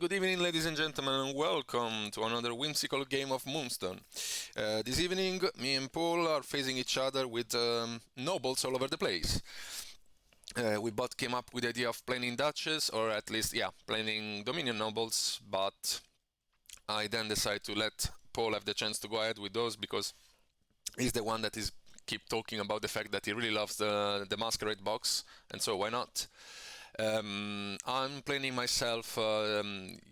good evening, ladies and gentlemen, and welcome to another whimsical game of Moonstone. This evening, me and Paul are facing each other with nobles all over the place. We both came up with the idea of planning Duchess, or at least, yeah, planning Dominion nobles, but I then decided to let Paul have the chance to go ahead with those because he's the one that is keep talking about the fact that he really loves the masquerade box, and so why not? I'm planning myself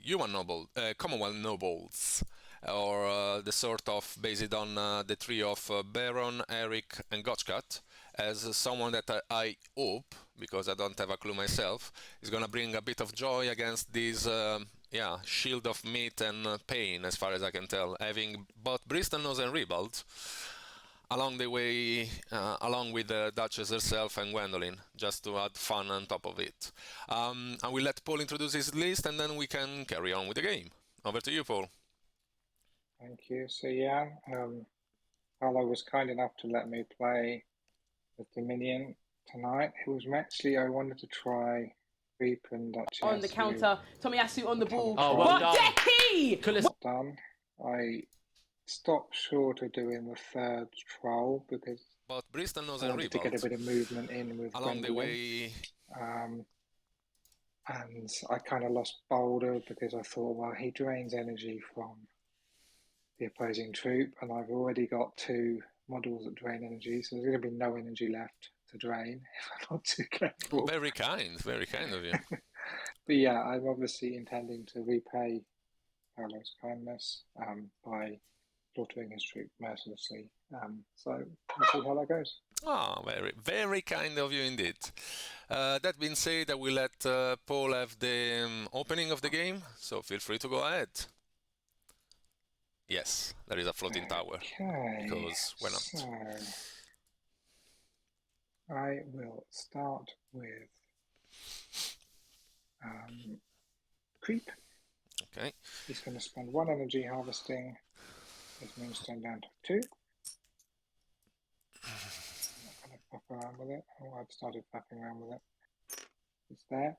human noble, Commonwealth nobles, or the sort of based on the tree of Baron, Eric, and Gotchgut, as someone that I hope, because I don't have a clue myself, is gonna bring a bit of joy against this, yeah, shield of meat and pain, as far as I can tell, having both Bristlenose and Ribald along the way, along with the Duchess herself and Gwendoline, just to add fun on top of it. I will let Paul introduce his list and then we can carry on with the game. Over to you, Paul. Thank you. So yeah, Pauly was kind enough to let me play with Dominion tonight. It was actually, I wanted to try Troupes and Duchess. On the counter, Tomiyasu on the ball. Oh, well done. Deki! Coolest. Done. I stopped short of doing the third troll because But Bristlenose I and wanted to get a bit of movement in with along the way. And I kind of lost Boulder because I thought, well, he drains energy from the opposing troop, and I've already got two models that drain energy, so there's going to be no energy left to drain if I'm not too careful. Very kind of you. But yeah, I'm obviously intending to repay Pauly's kindness by slaughtering his troop mercilessly. So we'll see how that goes. Ah, very kind of you indeed. That being said, I will let Paul have the opening of the game, so feel free to go ahead. Yes, there is a floating tower. Okay, Because why not? so I will start with Creep. Okay. He's going to spend one energy harvesting his Moonstone down to 2. I'm not going to fuck around with it. Oh, I've started fucking around with it. It's there.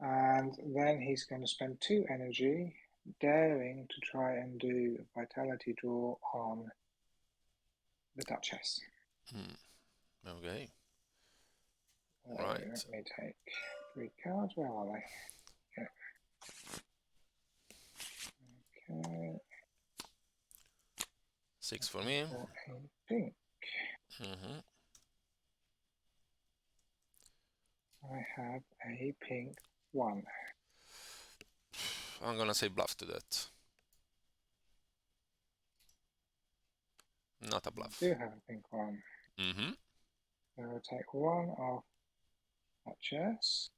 And then he's going to spend 2 energy daring to try and do a vitality draw on the Duchess. Okay. Right. Let me take 3 cards. Where are they? Okay. 6 for me. For a pink. I have a pink 1. I'm gonna say bluff to that. Not a bluff. I do have a pink 1. I will take 1 off Duchess.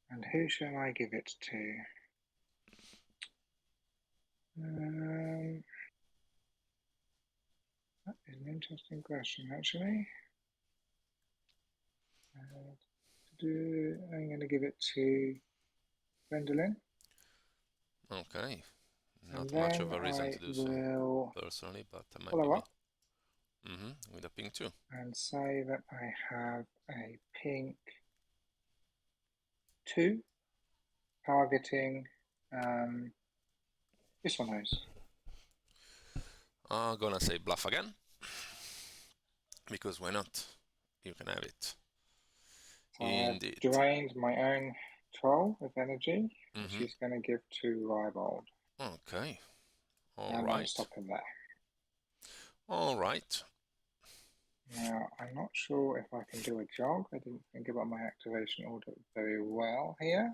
And who shall I give it to? That is an interesting question, actually. I'm going to give it to Gwendoline. Okay. Not much of a reason to do so, personally, but I might follow up. With a pink 2. And say that I have a pink 2 targeting Bristlenose. I'm gonna say bluff again. Because why not? You can have it. Indeed. I've drained my own troll of energy, which he's going to give to Ribald. Okay. And I'm stopping there. All right. Now, I'm not sure if I can do a jog. I didn't think about my activation order very well here.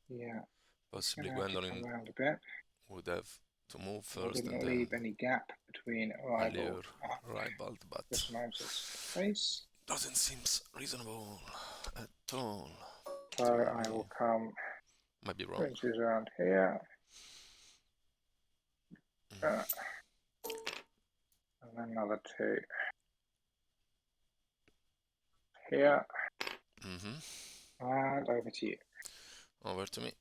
Yeah. Possibly Gwendoline around a bit. would have to move first. I didn't leave any gap between Ribald but face. Doesn't seem reasonable at all. So I will come. Might be wrong. Which is around here. And then another 2. Here. And over to you. Over to me.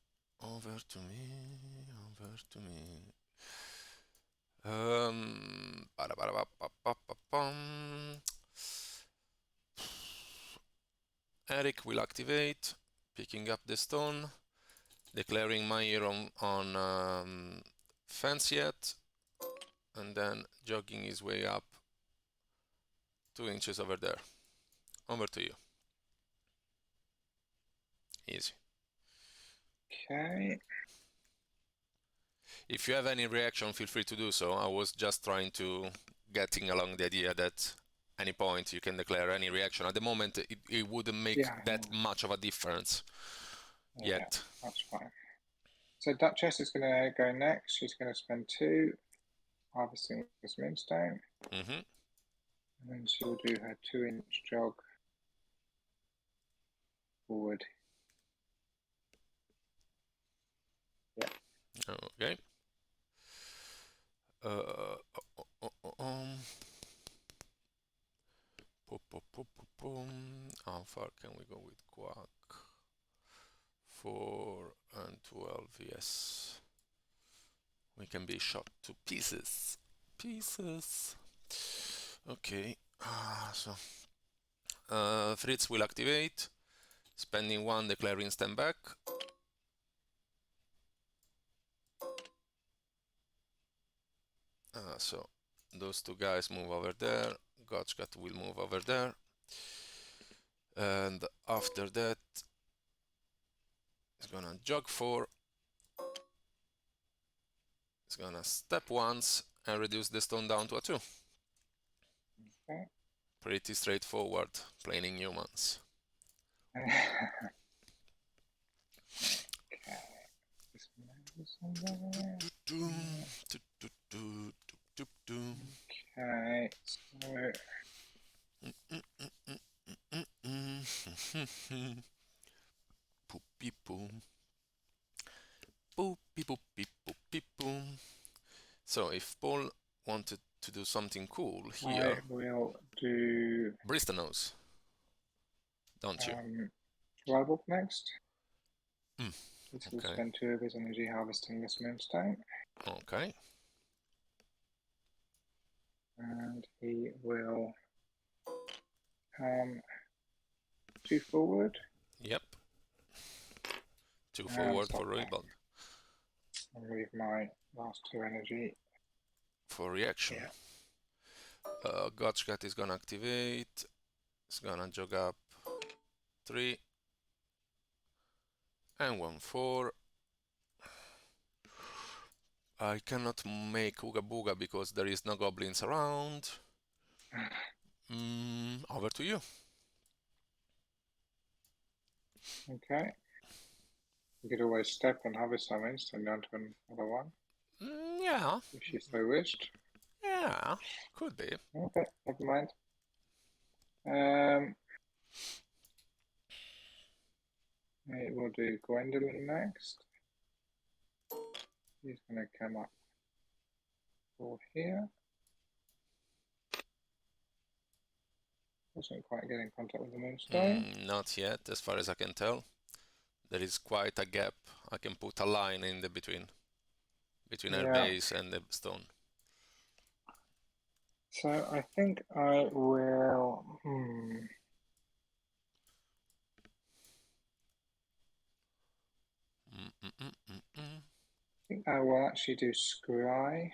Eric will activate, picking up the stone, declaring my hero on fence yet, and then jogging his way up 2 inches over there. Over to you. Easy. Okay. If you have any reaction, feel free to do so. I was just trying to getting along the idea that any point you can declare any reaction. At the moment, it wouldn't make that much of a difference yet. Yeah, that's fine. So Duchess is going to go next. She's going to spend 2 harvesting this Moonstone. Mm-hmm. And then she will do her 2-inch jog forward. Yeah. Okay. How far can we go with Quack? 4 and 12, yes. We can be shot to pieces. Okay. Fritz will activate, spending 1, declaring stand back. So those 2 guys move over there. Gotchgut will move over there. And after that, he's gonna jog 4. He's gonna step once and reduce the stone down to a 2. Okay. Pretty straightforward, playing in humans. Okay. This one is on there. Okay, so Poopy boom. Poopy poopy poopy boom. So if Paul wanted to do something cool here, I will do Bristlenose, don't you? Rival next. Mm, This will okay. spend 2 of his energy harvesting this Moonstone. Okay. And he will 2 forward. Yep. 2 forward for rebound. I'll leave my last 2 energy For reaction. Yeah. Gotchgut is gonna activate. It's gonna jog up 3 and 1 4. I cannot make Ooga Booga because there is no goblins around. Over to you. Okay. You could always step and harvest some instant down to another one. Yeah. If you so wished. Yeah, could be. Okay, never mind. We'll do Gwendoline next. He's going to come up for here. Doesn't quite get in contact with the Moonstone. Not yet, as far as I can tell. There is quite a gap. I can put a line in the between her base and the stone. So I think I will. I think I will actually do Scry,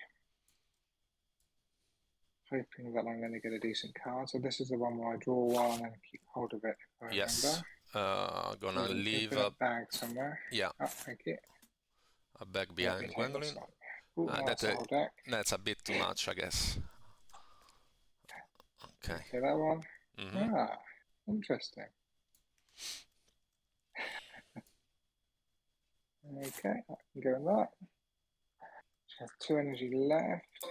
hoping that I'm going to get a decent card. So this is the one where I draw 1 and keep hold of it. If I yes. Gonna leave a bag somewhere. Yeah. Oh, thank you. A bag behind Gwendoline. Ooh, that's a bit too much, I guess. Okay. Okay, that one. Interesting. Okay, I can go in that. She has 2 energy left.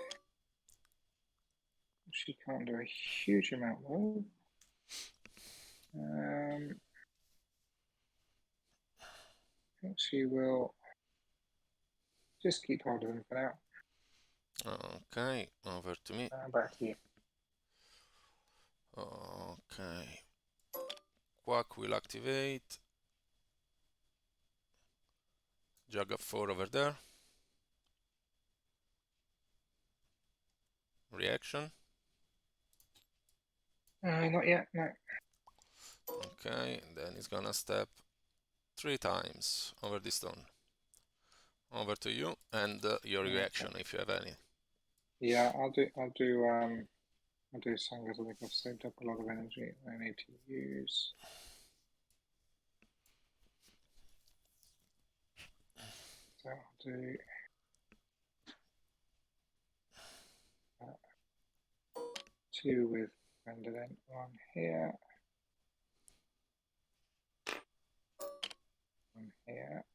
She can't do a huge amount though. I think she will just keep hold of him for now. Okay, over to me. Back to you. Okay. Quack will activate. Jog up 4 over there. Reaction. Not yet, no. Okay, then he's gonna step 3 times over this stone. Over to you and your reaction if you have any. Yeah, I'll do some because I think I've saved up a lot of energy I need to use. So I'll do 2 with Gwendoline, 1 here, 1 here.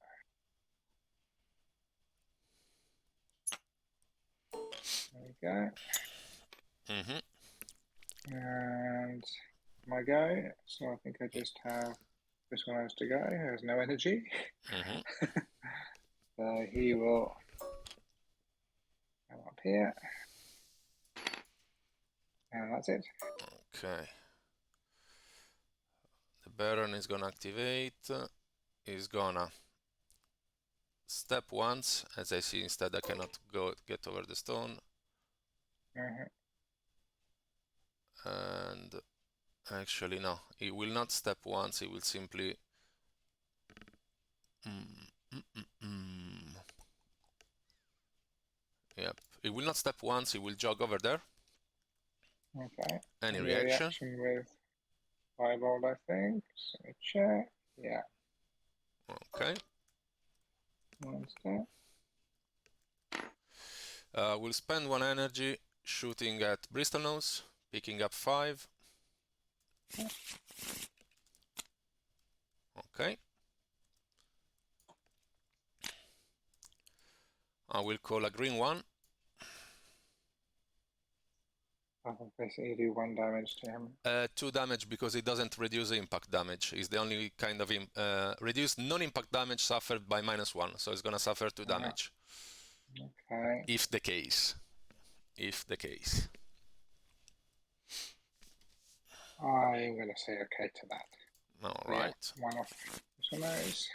There we go. And my go. So I think I just have this one has to go. He has no energy. So he will come up here. And that's it. Okay. The Baron is gonna activate. He's gonna step once. As I see, instead I cannot get over the stone. And actually no, he will not step once. He will simply Yep. He will not step once. He will jog over there. Okay. Any reaction? With Fireball, I think. So check. Yeah. Okay. One step. We'll spend 1 energy shooting at Bristlenose, picking up 5. Okay. I will call a green 1. I will basically do 1 damage to him. 2 damage because it doesn't reduce impact damage. It's the only kind of reduced non-impact damage suffered by -1, so it's gonna suffer 2 damage. Okay. If the case. I'm going to say okay to that. All right. Yeah, 1 off Bristlenose.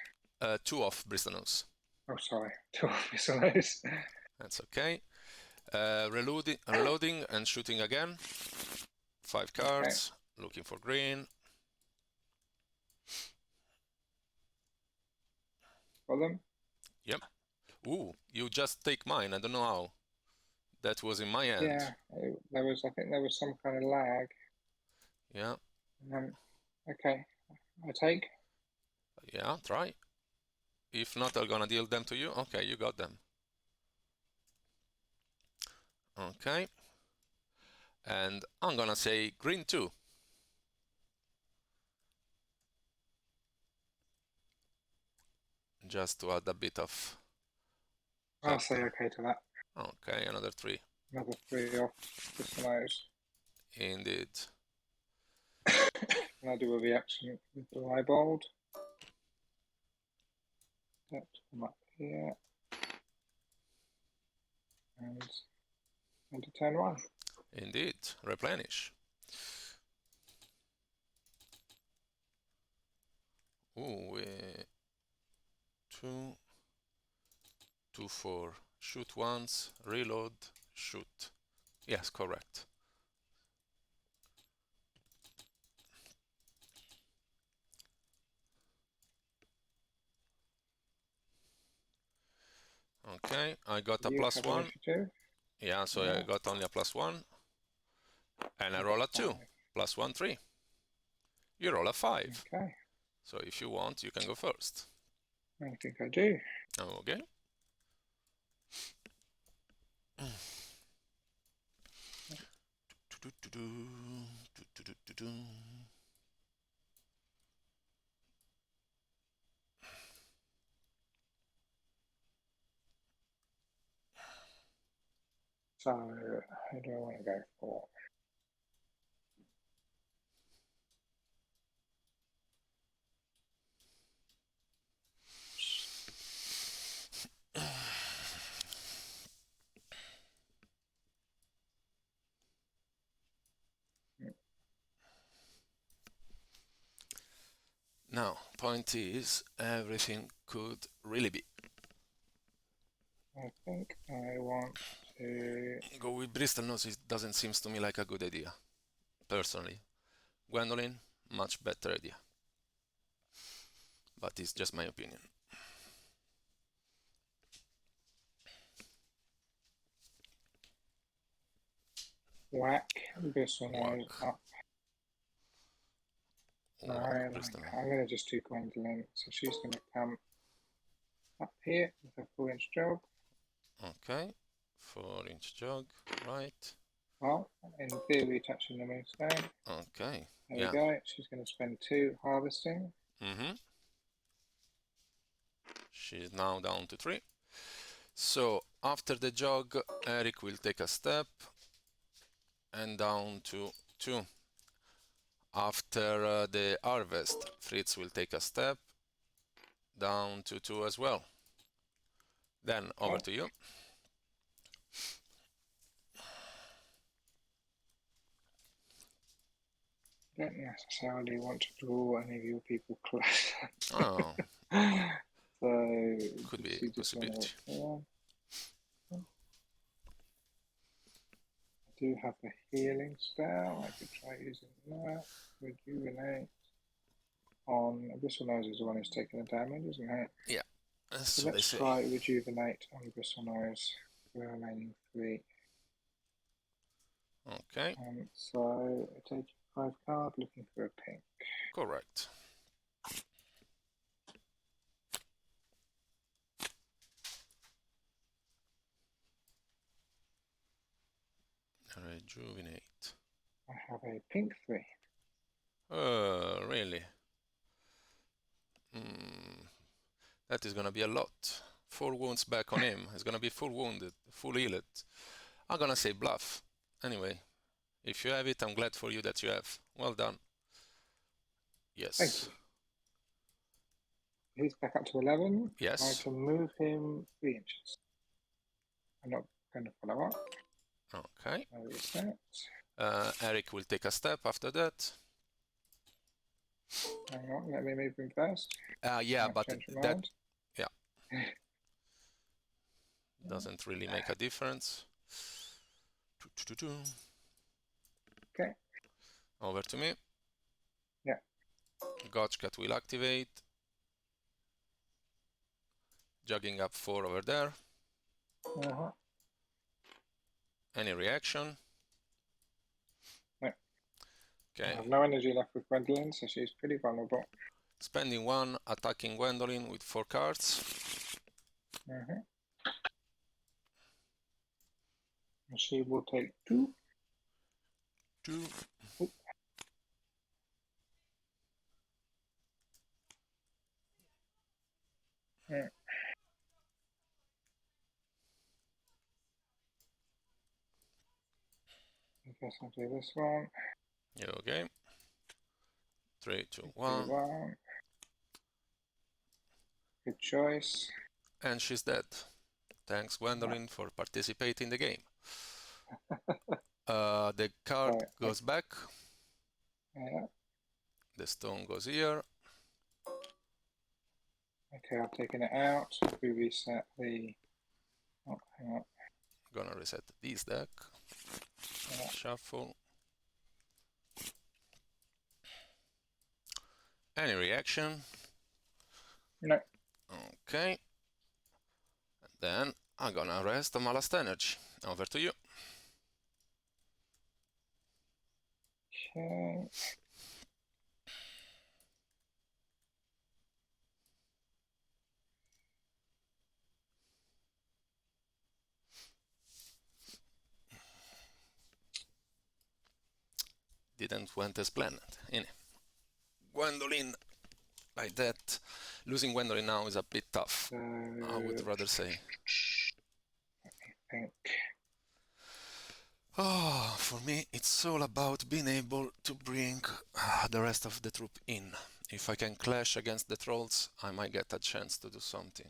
2 off Bristlenose. Oh, sorry. 2 off Bristlenose. That's okay. Reloading and shooting again. 5 cards. Okay. Looking for green. For them? Yep. Ooh, you just take mine. I don't know how. That was in my hand. Yeah, I think there was some kind of lag. Yeah. Okay, I take. Yeah, try. If not, I'm gonna deal them to you. Okay, you got them. Okay. And I'm gonna say green 2. Just to add a bit of... I'll say okay to that. Okay, another 3. Another 3 off Bristlenose. Indeed. And I'll do a reaction with the Rybold. Step them up here. And into turn 1. Indeed, replenish. Ooh, 2, 2, 4. Shoot once, reload, shoot. Yes, correct. Okay, I got a +1. Yeah, so yeah. I got only a +1. And I roll a 2. +1, 3. You roll a 5. Okay. So if you want, you can go first. I think I do. Okay. So, who do I want to go for? Now, point is, everything could really be. I think I want to go with Bristlenose. It doesn't seem to me like a good idea, personally. Gwendoline, much better idea. But it's just my opinion. Quack, Bristlenose Quack. up. Quack, No, Bristlenose. I'm going to just do Gwendoline. So she's going to come up here with a 4-inch jog. Okay, 4-inch jog, right. Well, in theory, touching the Moonstone. Okay, There yeah. we go. She's going to spend 2 harvesting. She's now down to 3. So after the jog, Eric will take a step and down to 2. After the harvest, Fritz will take a step down to 2 as well. Then over to you. Don't necessarily want to draw any of your people closer. Oh, So could be you a just wanna- possibility. I do have a healing spell. I could try using that. Rejuvenate on Bristlenose is the one who's taking the damage, isn't it? Yeah, that's So what they let's say. try Rejuvenate on Bristlenose for the remaining 3. Okay, So I take 5 card, looking for a pink. correct. Rejuvenate. I have a pink 3. Really? That is gonna be a lot. 4 wounds back on him. He's gonna be full wounded, full healed. I'm gonna say bluff. Anyway, if you have it, I'm glad for you that you have. Well done. Yes. Thank you. He's back up to 11. Yes. I can move him 3 inches. I'm not going to follow up. Okay. So reset. Eric will take a step after that. Hang on, let me move him first. Yeah, Might but change my that mind. doesn't really make a difference. Okay. Over to me. Yeah. Gotchgut will activate. Jogging up 4 over there. Any reaction? No. Okay. I have no energy left with Gwendoline, so she's pretty vulnerable. Spending 1, attacking Gwendoline with 4 cards. And she will take 2. 2. Yeah. I guess I'll do this one. Okay. 3, 2, 2, 1. 1. Good choice. And she's dead. Thanks, Gwendoline, for participating in the game. The card goes back. Yeah. The stone goes here. Okay, I've taken it out. We reset the. Oh, hang on. Gonna reset this deck. Yeah. Shuffle. Any reaction? No. Okay. And then I'm gonna rest on my last energy. Over to you. Okay. Didn't went as planned. In Gwendoline, like that. Losing Gwendoline now is a bit tough. I would rather say. I think. Oh, for me, it's all about being able to bring the rest of the troop in. If I can clash against the trolls, I might get a chance to do something.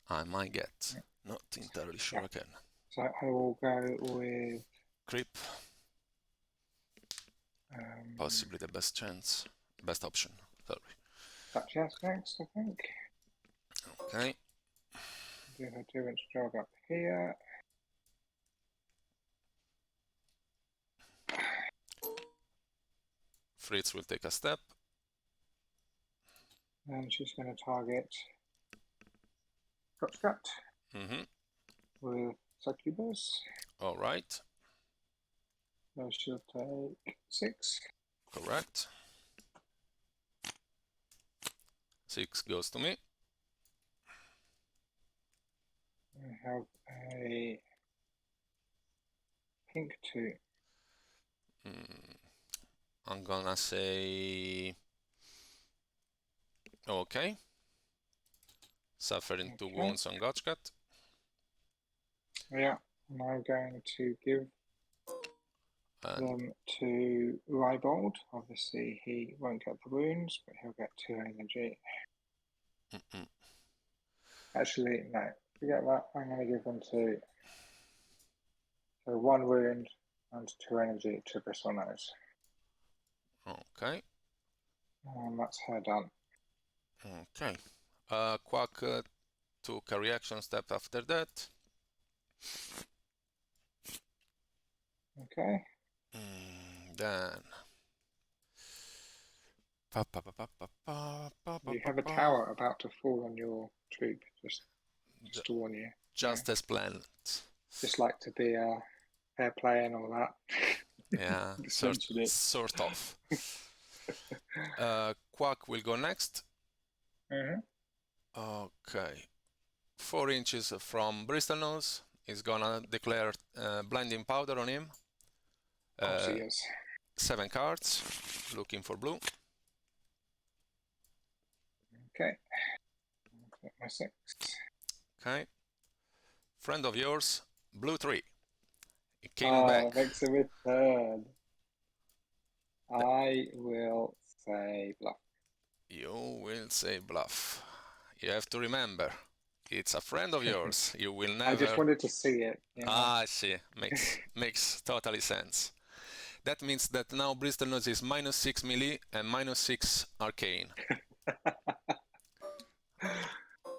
I might get. Not entirely sure I can. So I will go with Creep. Possibly the best chance. Best option. Sorry. Duchess next, I think. Okay. do her 2-inch jog up here. Fritz will take a step. And she's going to target Gotchgut with Succubus. All right. So she'll take 6. Correct. 6 goes to me. We have a pink 2. I'm gonna say okay. Suffering 2 wounds on Gotchgut. Yeah, and I'm going to give them to Rybold. Obviously, he won't get the wounds, but he'll get 2 energy. Actually, no, forget that. I'm going to give them to 1 wound and 2 energy to Bristlenose. Okay. And that's her done. Okay. Quack took a reaction step after that. Okay. Then You have a tower about to fall on your troop, just to warn you. Just as planned. Just like to be fair play and all that. Yeah, sort of. Quack will go next. Okay. 4 inches from Bristlenose. He's gonna declare blinding powder on him. 7 cards. Looking for blue. Okay. Get my 6. Okay. Friend of yours, blue 3. He came back. Makes a return. I will say bluff. You will say bluff. You have to remember, it's a friend of yours. You will never. I just wanted to see it. I see. Makes totally sense. That means that now Bristlenose is -6 melee and -6 arcane.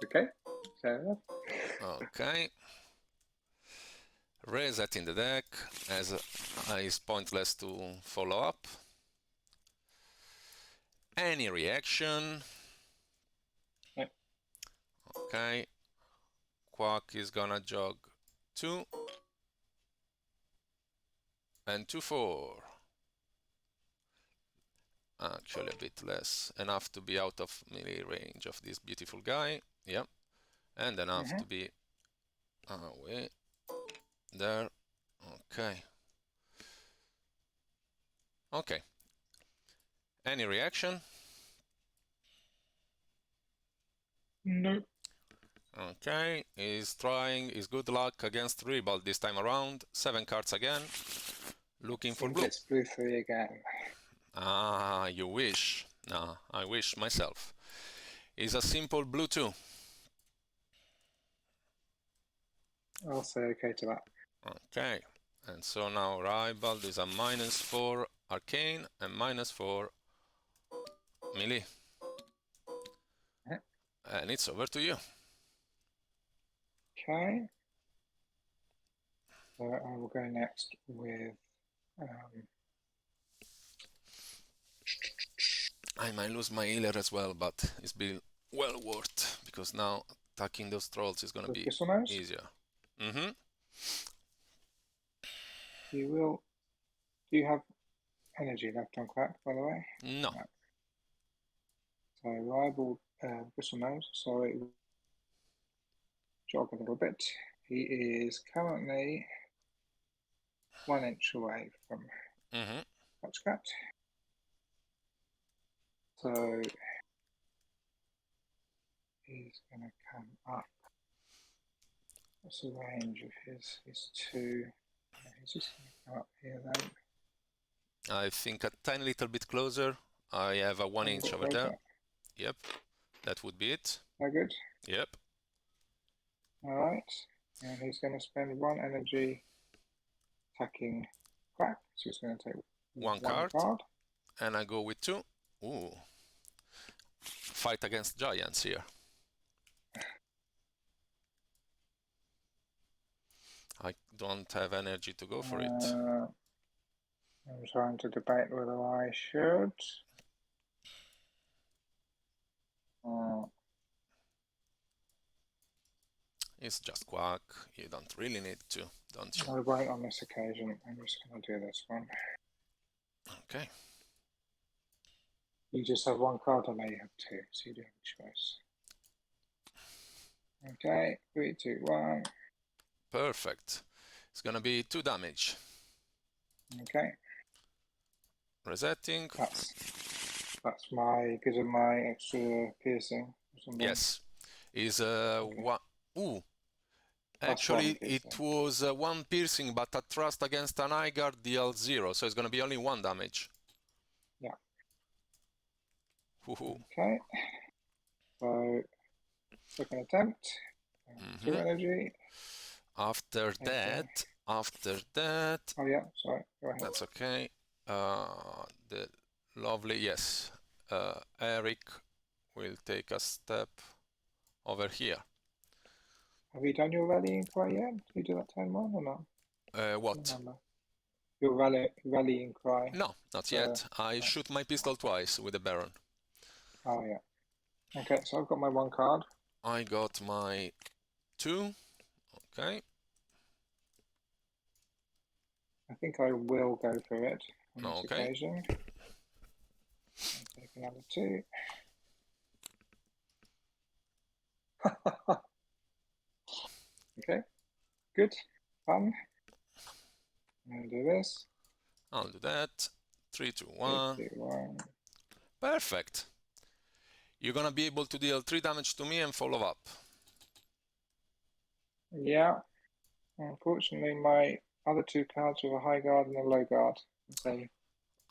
Okay, fair enough. Okay. Reset in the deck, as it's pointless to follow up. Any reaction? Yep. Okay. Quack is gonna jog 2 and 2-4. Actually, a bit less. Enough to be out of melee range of this beautiful guy. Yep. And enough to be away. There. Okay. Okay. Any reaction? Nope. Okay. He's trying his good luck against Ribald this time around. 7 cards again. Looking for blue. It's blue 3 again. Ah, you wish. No, I wish myself. It's a simple blue 2. I'll say okay to that. Okay. And so now Ribald is a -4 arcane and -4 melee. And it's over to you. Okay. So I will go next with I might lose my healer as well, but it's been well worth, because now attacking those trolls is gonna be easier. Do you have energy left on Quack, by the way? No. So rival Bristlenose, sorry, jog a little bit. He is currently 1 inch away from Gotchgut. So he's going to come up. What's the range of his? He's 2. He's just going to come up here then. I think a tiny little bit closer. I have a 1 inch over there. Yep, that would be it. That good? Yep. Alright, and he's going to spend 1 energy attacking Quack, so he's going to take one card. And I go with 2. Ooh. Fight against giants here. don't have energy to go for it. I'm trying to debate whether I should. It's just Quack. You don't really need to, don't you? I won't on this occasion. I'm just going to do this one. Okay. You just have one card, I know you have two, so you do have a choice. Okay, 3, 2, 1. Perfect. It's gonna be 2 damage. Okay. Resetting. That's my because of my extra piercing or something. Yes. Is one. Ooh. Plus Actually, one piercing. it was 1 piercing, but a thrust against an eye guard deals 0, so it's gonna be only 1 damage. Yeah. Woohoo. Okay. So second attempt. 2 energy. After that. Oh yeah, sorry. Go ahead. That's okay. The lovely, yes. Eric will take a step over here. Have you done your rallying cry yet? Did you do that turn 1 or not? What? Your rallying cry. No, not yet. I shoot my pistol twice with the Baron. Oh yeah. Okay, so I've got my 1 card. I got my 2. Okay. I think I will go for it on this Okay. occasion. I'll take another 2. Okay, good, fun. I'll do this. I'll do that. 3, 2, 1. 3, 2, 1. Perfect. You're gonna be able to deal 3 damage to me and follow up. Yeah. Unfortunately, my other 2 cards were a high guard and a low guard. So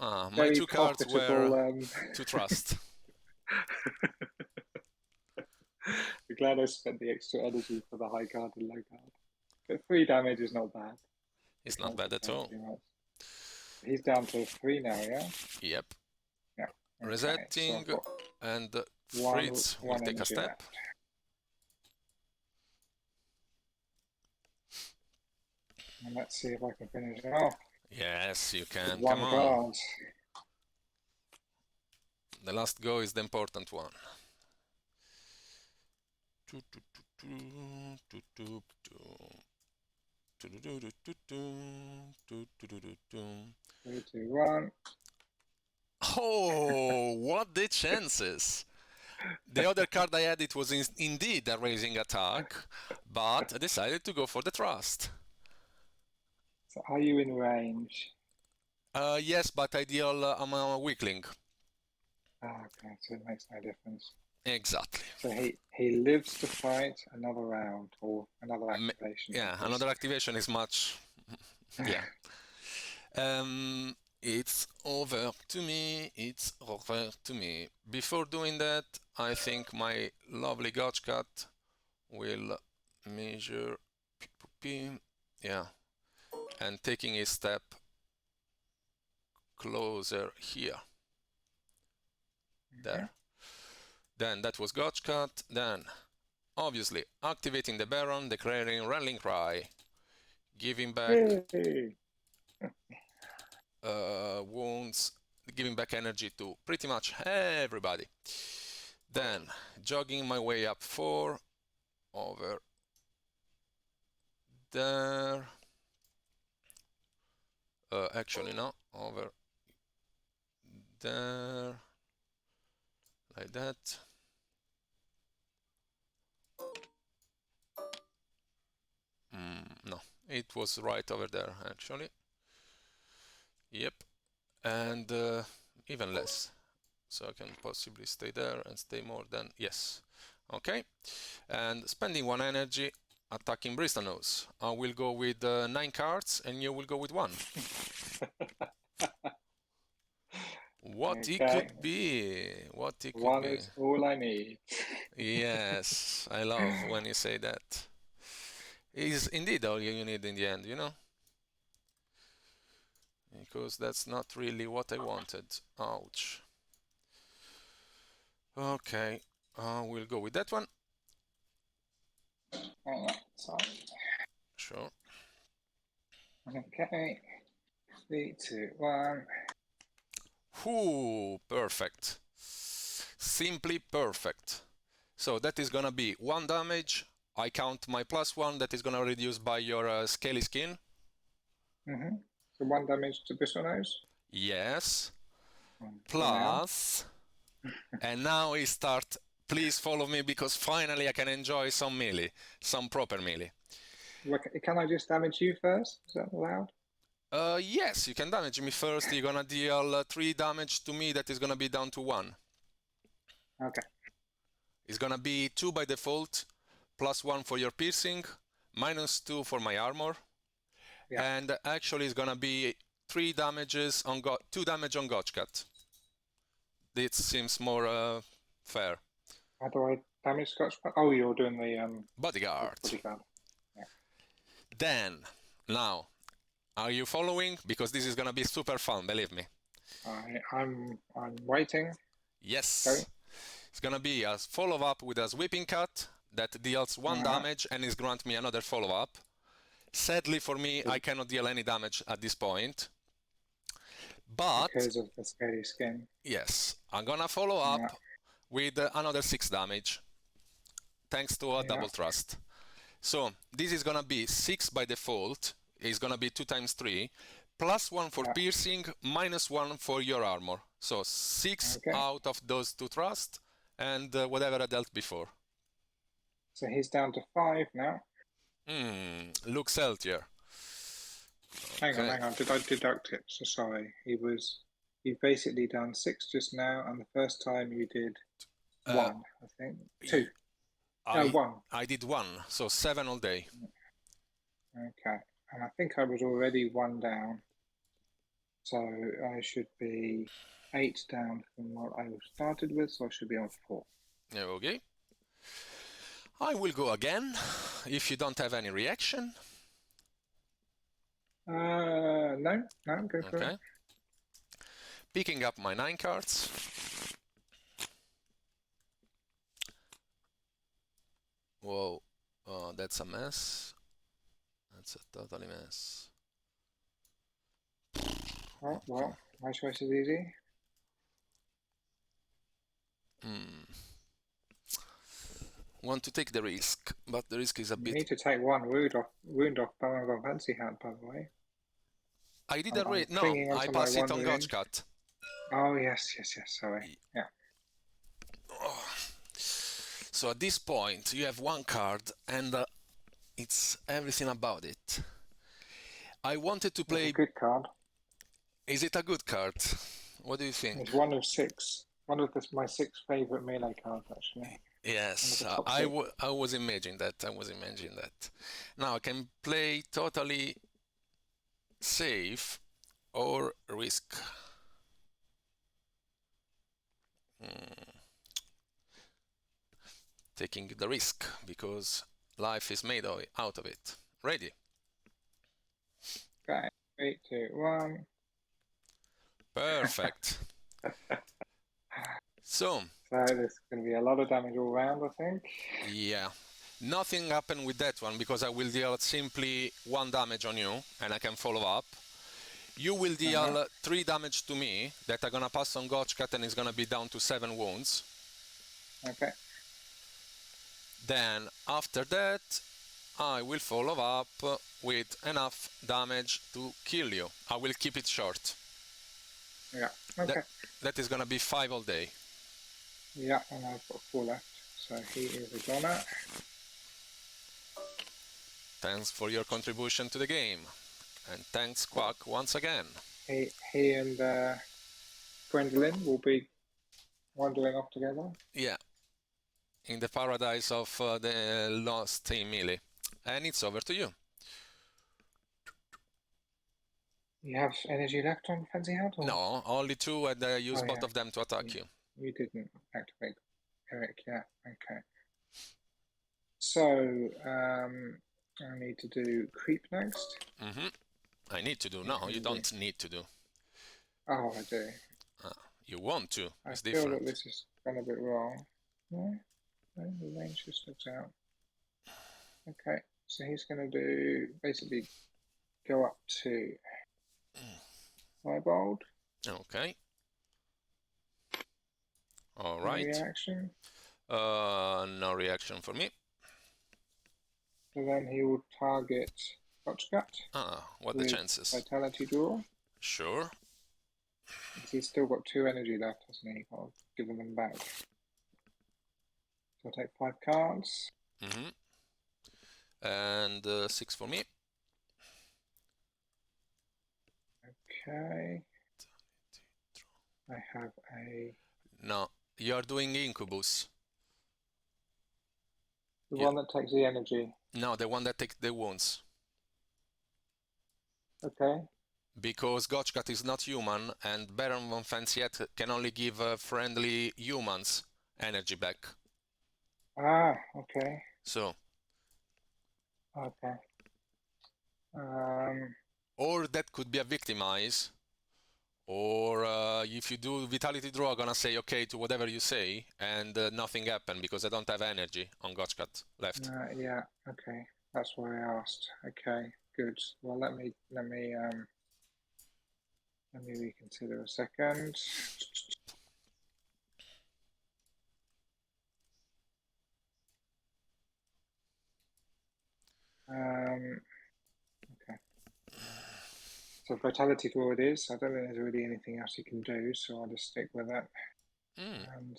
My 2 cards were to trust. I'm glad I spent the extra energy for the high guard and low guard. But 3 damage is not bad. It's not bad at all. He's down to 3 now, yeah? Yep. Yeah. Okay, Resetting, so and Fritz will take a step. left. And let's see if I can finish it off. Yes, you can. 1 Come on. card. The last go is the important one. 3, 2, 1. Oh, what the chances! The other card I had, it was indeed a raising attack, but I decided to go for the thrust. So are you in range? Yes, but I'm a weakling. Okay, so it makes no difference. Exactly. So he lives to fight another round or another activation. Yeah, another activation is much. Yeah. It's over to me. It's over to me. Before doing that, I think my lovely Gotchgut will measure. Yeah, and taking a step closer here. There. Then that was Gotchgut. Then, obviously, activating the Baron, declaring Rallying Cry, giving back wounds, giving back energy to pretty much everybody. Then, jogging my way up 4, over there. Actually, no, over there, like that. No, it was right over there, actually. Yep, and even less. So I can possibly stay there and stay more than, yes. Okay, and spending 1 energy, attacking Bristlenose. I will go with 9 cards, and you will go with 1. What it could be, what it could be. 1 is all I need. Yes, I love when you say that. Is indeed all you need in the end, you know? Because that's not really what I wanted. Ouch. Okay, we'll go with that one. Sorry. Sure. Okay. 3, 2, 1. Ooh, perfect. Simply perfect. So that is gonna be 1 damage. I count my +1 that is gonna reduce by your scaly skin. So 1 damage to Bristlenose. Yes. For now. Plus, and now we start. Please follow me because finally I can enjoy some melee, some proper melee. Look, can I just damage you first? Is that allowed? Yes, you can damage me first. You're gonna deal 3 damage to me. That is gonna be down to 1. Okay. It's gonna be 2 by default, +1 for your piercing, -2 for my armor, and actually it's gonna be 3 damages on 2 damage on Gotchgut. This seems more fair. How do I damage Scotch? Oh, you're doing the Bodyguard. bodyguard. Yeah. Then, now, are you following? Because this is gonna be super fun, believe me. I'm waiting. Yes. Sorry? It's gonna be a follow-up with a sweeping cut that deals 1 damage and is grant me another follow-up. Sadly for me, I cannot deal any damage at this point. But because of the scaly skin. yes, I'm gonna follow up with another 6 damage, thanks to a double thrust. So this is gonna be 6 by default. It's gonna be 2 times 3, +1 for piercing, -1 for your armor. So 6 out of those 2 thrust, and whatever I dealt before. So he's down to 5 now. Looks healthier. Hang on. Did I deduct it? So sorry. You've basically done 6 just now, and the first time you did 1, I think. 2. No, 1. I did 1, so 7 all day. Okay. And I think I was already 1 down. So I should be 8 down from what I started with, so I should be on 4. Okay. I will go again, if you don't have any reaction. No, go for it. Picking up my 9 cards. Whoa, that's a mess. That's a totally mess. Oh, well, my choice is easy. Want to take the risk, but the risk is a bit... You need to take 1 wound off Commonwealth Fancy Hat, by the way. I did already. No, I pass it on Gotchgut. Oh, yes, sorry. Yeah. So at this point, you have 1 card, and it's everything about it. I wanted to play... It's a good card. Is it a good card? What do you think? It's 1 of 6. One of my 6 favorite melee cards, actually. Yes, I was imagining that. Now I can play totally safe or risk. Taking the risk because life is made out of it. Ready? Okay, 3, 2, 1. Perfect. So there's going to be a lot of damage all around, I think. Yeah. Nothing happened with that one because I will deal simply 1 damage on you and I can follow up. You will deal 3 damage to me that I'm gonna pass on Gotchgut and is gonna be down to 7 wounds. Okay. Then after that I will follow up with enough damage to kill you. I will keep it short. Yeah, okay. That is gonna be 5 all day. Yeah, and I've got 4 left. So he is a goner. Thanks for your contribution to the game. And thanks, Quack, once again. He and Gwendoline will be wandering off together. Yeah. In the paradise of the lost team melee. And it's over to you. You have energy left on Fancy Hat? Or? No, only 2 and I use both of them to attack you. You didn't activate Eric yet. Okay. So, I need to do creep next. I need to do. No, you don't need to do. Oh, I do. You want to. It's I different. feel that this has gone a bit wrong. No, the range just looks out. Okay, so he's going to do basically go up to Eyebold. Okay. All No right. reaction. No reaction for me. So then he will target Gotchgut What the with chances? Vitality Draw. Sure. Because he's still got 2 energy left, hasn't he? I've given them back. So I'll take 5 cards. And 6 for me. Okay. I have a... No, you're doing Incubus. The Yeah. one that takes the energy. No, the one that takes the wounds. Okay. Because Gotchgut is not human, and Baron von Fancyet can only give friendly humans energy back. Ah, okay. So, Okay. or that could be a victimize, or if you do Vitality Draw, I'm gonna say okay to whatever you say, and nothing happened because I don't have energy on Gotchgut left. yeah, okay. That's why I asked. Okay, good. Well, let me reconsider a second. Okay. So Vitality Draw it is. I don't think there's really anything else you can do, so I'll just stick with that. And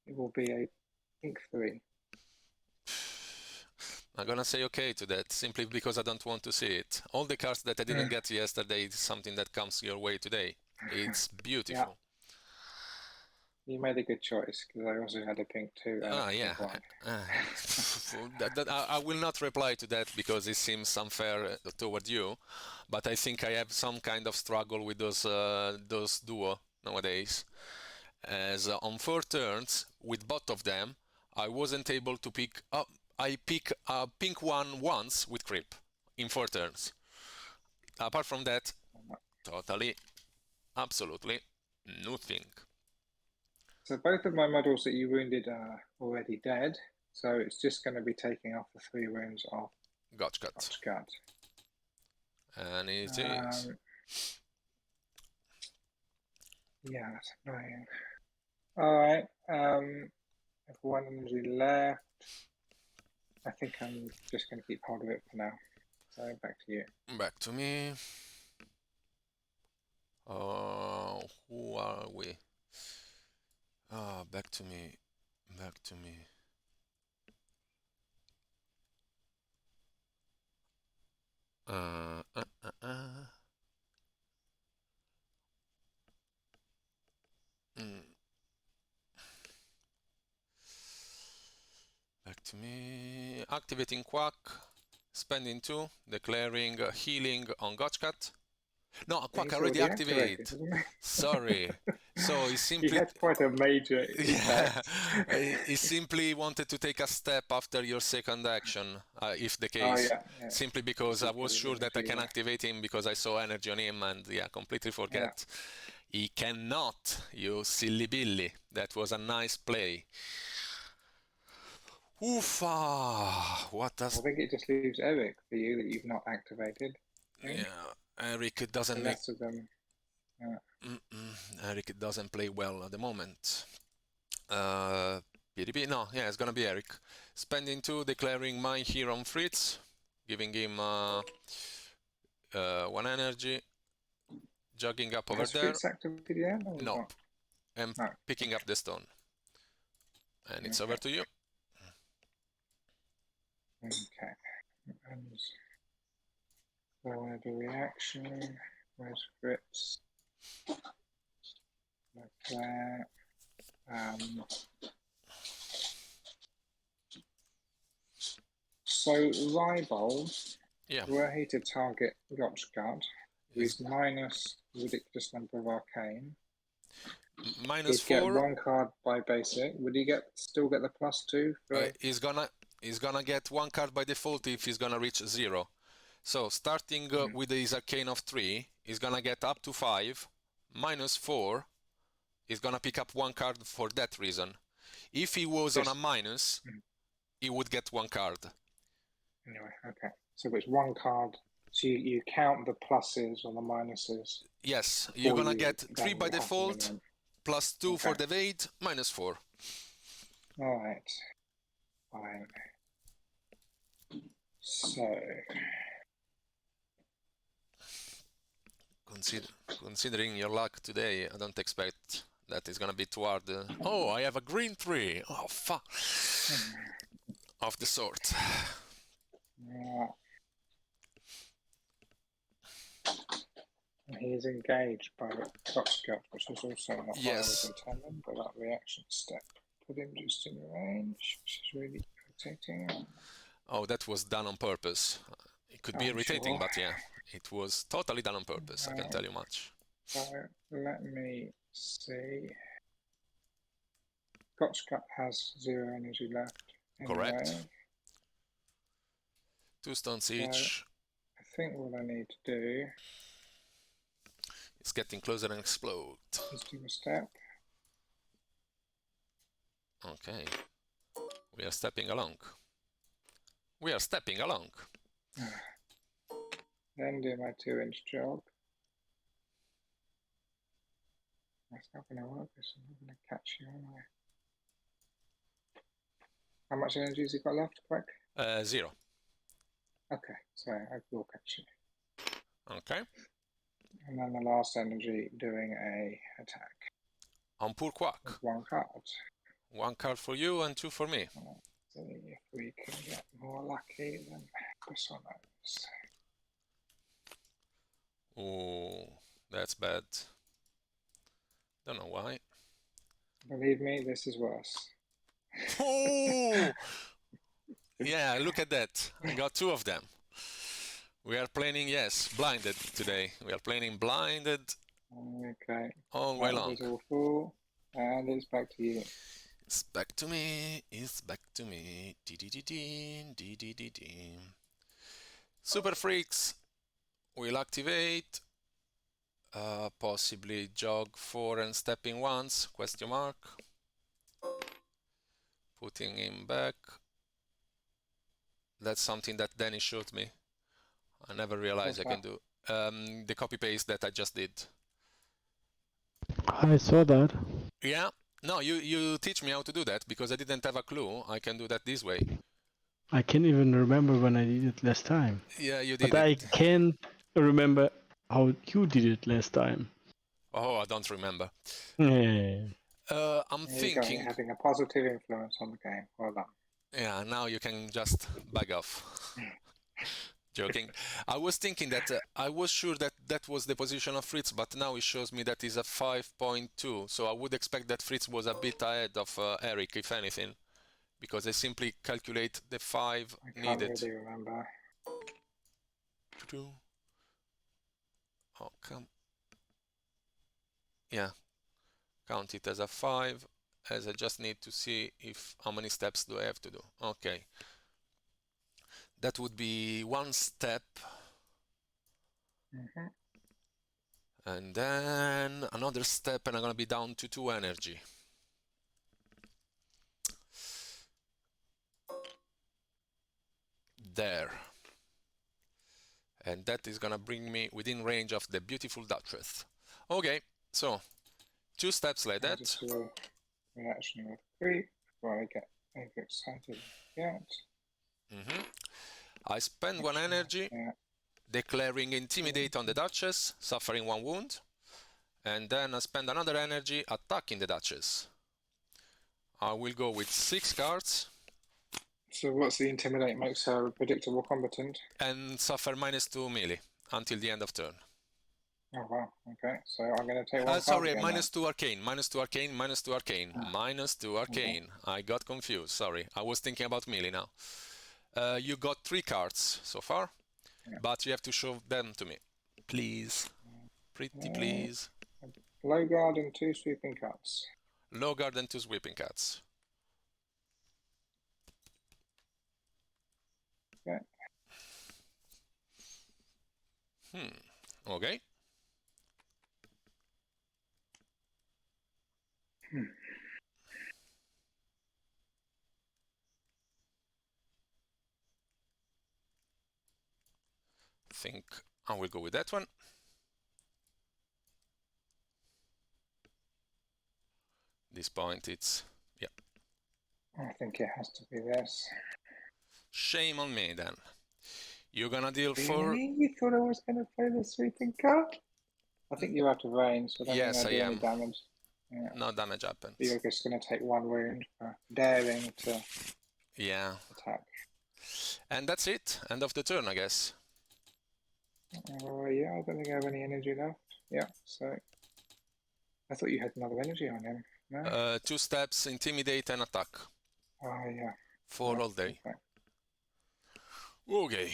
it will be a pink 3. I'm gonna say okay to that, simply because I don't want to see it. All the cards that I didn't get yesterday is something that comes your way today. It's beautiful. Yeah. You made a good choice, because I also had a pink 2 and a Yeah. pink 1. I will not reply to that because it seems unfair toward you, but I think I have some kind of struggle with those duo nowadays. As on 4 turns, with both of them, I wasn't able to pick up. I pick a pink one once with creep in 4 turns. Apart from that, totally, absolutely nothing. So both of my models that you wounded are already dead, so it's just going to be taking off the 3 wounds of Gotchgut. And it is. Yeah, that's annoying. Alright, I have 1 energy left. I think I'm just going to keep hold of it for now. So back to you. Back to me. Who are we? Back to me. Back to me. Back to me. Activating Quack. Spending 2. Declaring healing on Gotchgut. No, Quack already activated. Sorry. So he simply... He had quite a major impact. He simply wanted to take a step after your second action, if the case. Yeah. Simply because I was sure that I can activate him because I saw energy on him and completely forget. Yeah. He cannot, you silly Billy. That was a nice play. Oofa! What does... I think it just leaves Eric for you that you've not activated. Yeah, Eric doesn't the rest of them. Eric doesn't play well at the moment. PDP? No, yeah, it's gonna be Eric. Spending 2, declaring my hero on Fritz, giving him 1 energy, jogging up over there. Fritz activated yet? No, I'm picking up the stone. And it's over to you. Okay. And so I want to do reaction. Where's Fritz? Like that. So Rybold, were he to target Gotchgut with minus ridiculous number of arcane, minus he'd 4. Get 1 card by basic. Would he still get the +2? For... He's gonna get 1 card by default if he's gonna reach 0. So starting with his arcane of 3, he's gonna get up to 5, minus 4. He's gonna pick up 1 card for that reason. If he was on a minus, he would get 1 card. Anyway, okay. So it's 1 card So you count the pluses or the minuses. Yes, you're before gonna you get 3 then by you have the default, minimum. plus 2 for Okay. the evade, minus 4. All right. Fine. So Considering your luck today, I don't expect that it's gonna be too hard. Oh, I have a green 3. Oh, fuck. Of the sort. yeah. He's engaged by Gotchgut, which is also not what I was Yes. intending, but that reaction step put him just in range, which is really irritating. Oh, that was done on purpose. It could be I'm irritating, sure. but yeah, it was totally done on purpose, I can tell you much. So let me see. Gotchgut has 0 energy left. Correct. Anyway. 2 stones So each. I think what I need to do It's getting closer and explode. is do a step. Okay. We are stepping along. We are stepping along. Then do my 2-inch jog. That's not going to work, because I'm not going to catch you, am I? How much energy has he got left, Quack? 0. Okay, so I will catch you. Okay. And then the last energy doing a attack. On poor Quack. With 1 card. 1 card for you and 2 for me. Let's see if we can get more lucky than Bristlenose. Oh, that's bad. Don't know why. Believe me, this is worse. Oh! Yeah, look at that. I got 2 of them. We are playing, yes, blinded today. We are playing blinded Okay. all way That long. was awful. And it's back to you. It's back to me. It's back to me. Dee-dee-dee-dee, dee-dee-dee-dee. Super Freaks will activate. Possibly jog 4 and stepping once, question mark. Putting him back. That's something that Danny showed me. I never realized What's I can do. The copy paste that I just did. I saw that. Yeah, no, you teach me how to do that because I didn't have a clue. I can do that this way. I can't even remember when I did it last time. Yeah, you did But I it. can remember how you did it last time. Oh, I don't remember. Yeah. I'm There you go, thinking. having a positive influence on the game. Well done. Yeah, now you can just bug off. Joking. I was thinking that I was sure that that was the position of Fritz, but now it shows me that is a 5.2. So I would expect that Fritz was a bit ahead of Eric, if anything, because I simply calculate the 5 I can't needed. really remember. Oh, come. Yeah, count it as a 5, as I just need to see if how many steps do I have to do. Okay. That would be 1 step. Mm-hmm. And then another step, and I'm gonna be down to 2 energy. There. And that is gonna bring me within range of the beautiful Duchess. Okay, so 2 steps like that. Just do a reaction with creep before I get excited. Yeah. I spend 1 energy, Yeah. declaring intimidate on the Duchess, suffering 1 wound. And then I spend another energy attacking the Duchess. I will go with 6 cards. So what's the intimidate? Makes her a predictable combatant. And suffer -2 melee until the end of turn. Oh wow, okay. So I'm going to take 1 card Sorry, again, -2 arcane, -2 arcane, -2 arcane, -2 arcane. I got confused, sorry. I was thinking about melee now. You got 3 cards so far, but you have to show them to me. Please. Pretty please. Low guard and 2 sweeping cards. Low guard and 2 sweeping cards. Okay. Okay. think I will go with that one. This point, it's yeah. I think it has to be this. Shame on me then. You're gonna deal 4. Really? You thought I was going to play the sweeping card? I think you're out of range, so I don't Yes, think I I do any am. damage. Yeah. No damage happens. You're just going to take 1 wound for daring to Yeah. attack. And that's it. End of the turn, I guess. Yeah, I don't think I have any energy left. Yeah, so I thought you had another energy on him. No? 2 steps, intimidate and attack. Oh, yeah. 4 Yeah, all day. okay. Okay.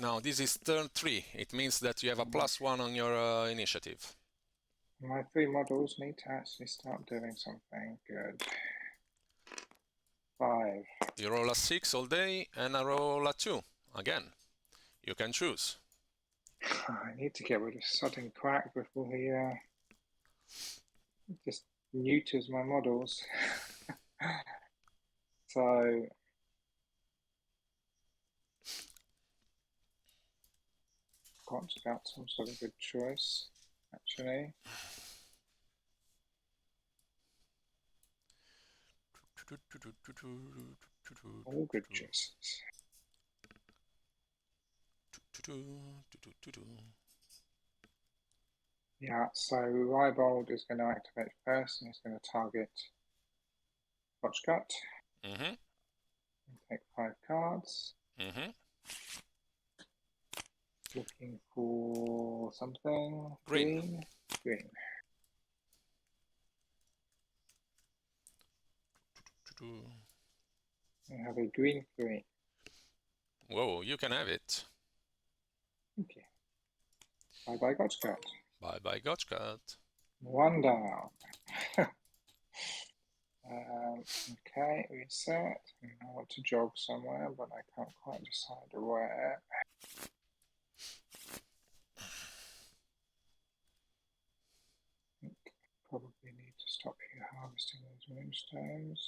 Now this is turn 3. It means that you have a +1 on your initiative. My 3 models need to actually start doing something good. 5. You roll a 6 all day and I roll a 2. Again. You can choose. I need to get rid of sudden Quack before he just neuters my models. So Gotchgut, some sort of good choice, actually. All good choices. Yeah, so Rybold is going to activate first and it's going to target Gotchgut. Mm-hmm. Take 5 cards. Mm-hmm. Looking for something. Green. Green. I have a green. Whoa, you can have it. Okay. Bye-bye, Gotchgut. Bye-bye, Gotchgut. 1 down. Okay, reset. I want to jog somewhere, but I can't quite decide where. Probably need to stop here harvesting those moonstones.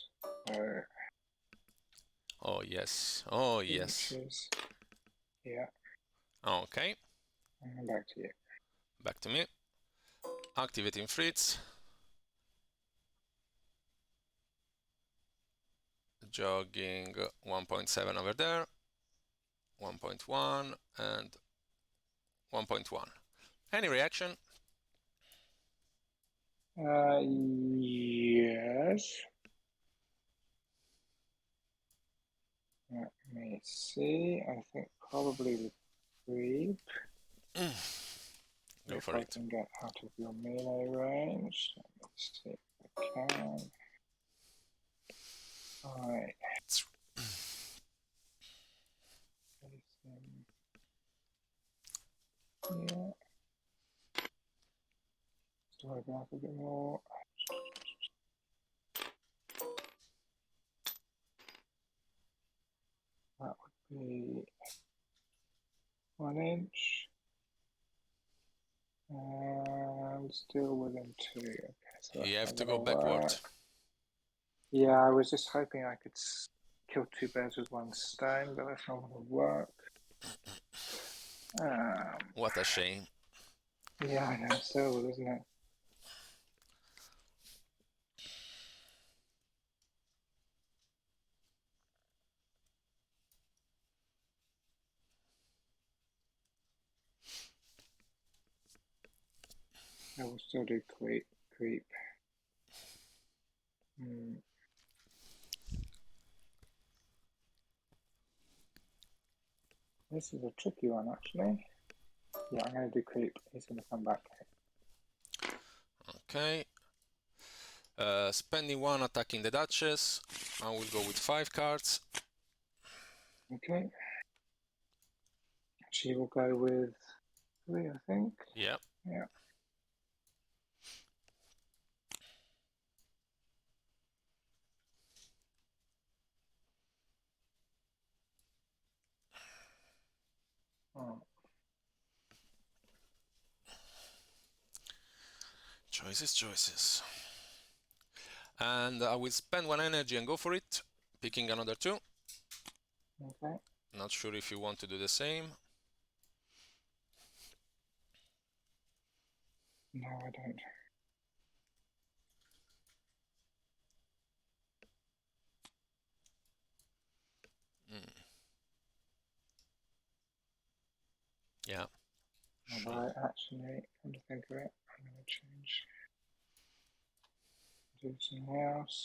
Oh, yes. Oh, yes. Duchess. Yeah, Okay. and back to you. Back to me. Activating Fritz. Jogging 1.7 over there. 1.1 and 1.1. Any reaction? Yes. Let me see. I think probably the creep. Go If for I it. can get out of your melee range. Let me see if I can. Alright. Yeah. Do I go up a bit more? That would be 1 inch. And still within 2. Okay, so You have that's to not go gonna backward. work. Yeah, I was just hoping I could kill 2 birds with 1 stone, but that's not going to work. What a shame. Yeah, I know, it's terrible, isn't it? I will still do creep. This is a tricky one, actually. Yeah, I'm going to do creep. He's going to come back. Okay. Spending 1 attacking the Duchess. I will go with 5 cards. Okay. She will go with 3, I think. Yep. Yeah. Oh. Choices. And I will spend 1 energy and go for it. Picking another 2. Okay. Not sure if you want to do the same. No, I don't. Yeah. Although, actually, come to think of it, I'm going to change. Do something else.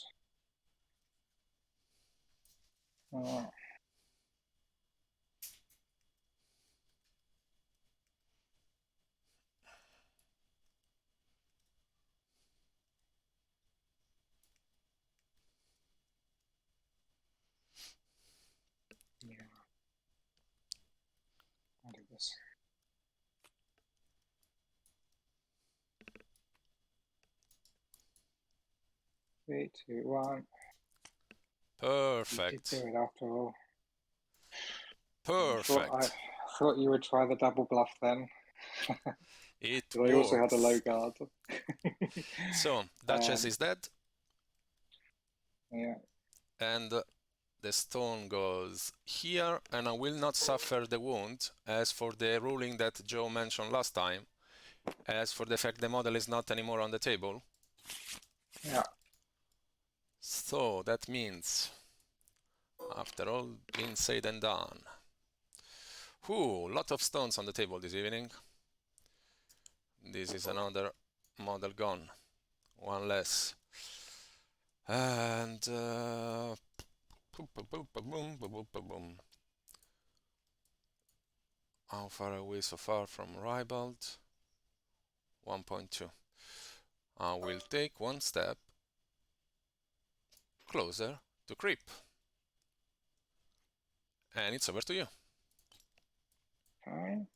Yeah. I'll do this. Three, two, one. Perfect. You did do it after all. Perfect. I thought you would try the double bluff then. It But I also had a low works. guard. So, Duchess is dead, Yeah. and the stone goes here, and I will not suffer the wound, as for the ruling that Joe mentioned last time, as for the fact the model is not anymore on the table. Yeah. So that means, after all being said and done, lot of stones on the table this evening. This is another model gone, one less. And how far are we so far from Ribald? 1.2. I will take one step closer to creep. And it's over to you. Fine.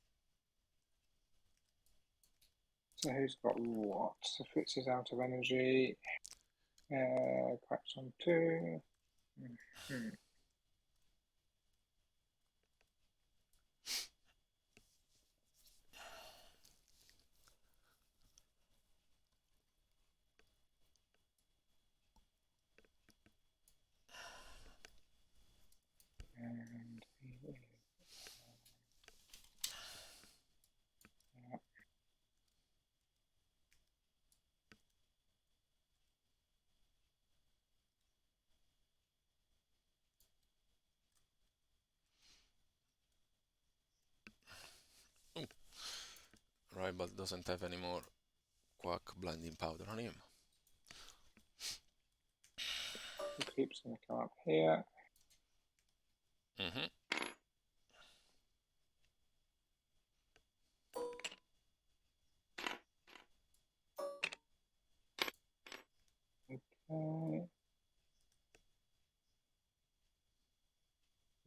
So who's got what? So Fritz is out of energy. Quack's on 2. And he is. Ribald doesn't have any more Quack blinding powder on him. The creep's going to come up here. Okay.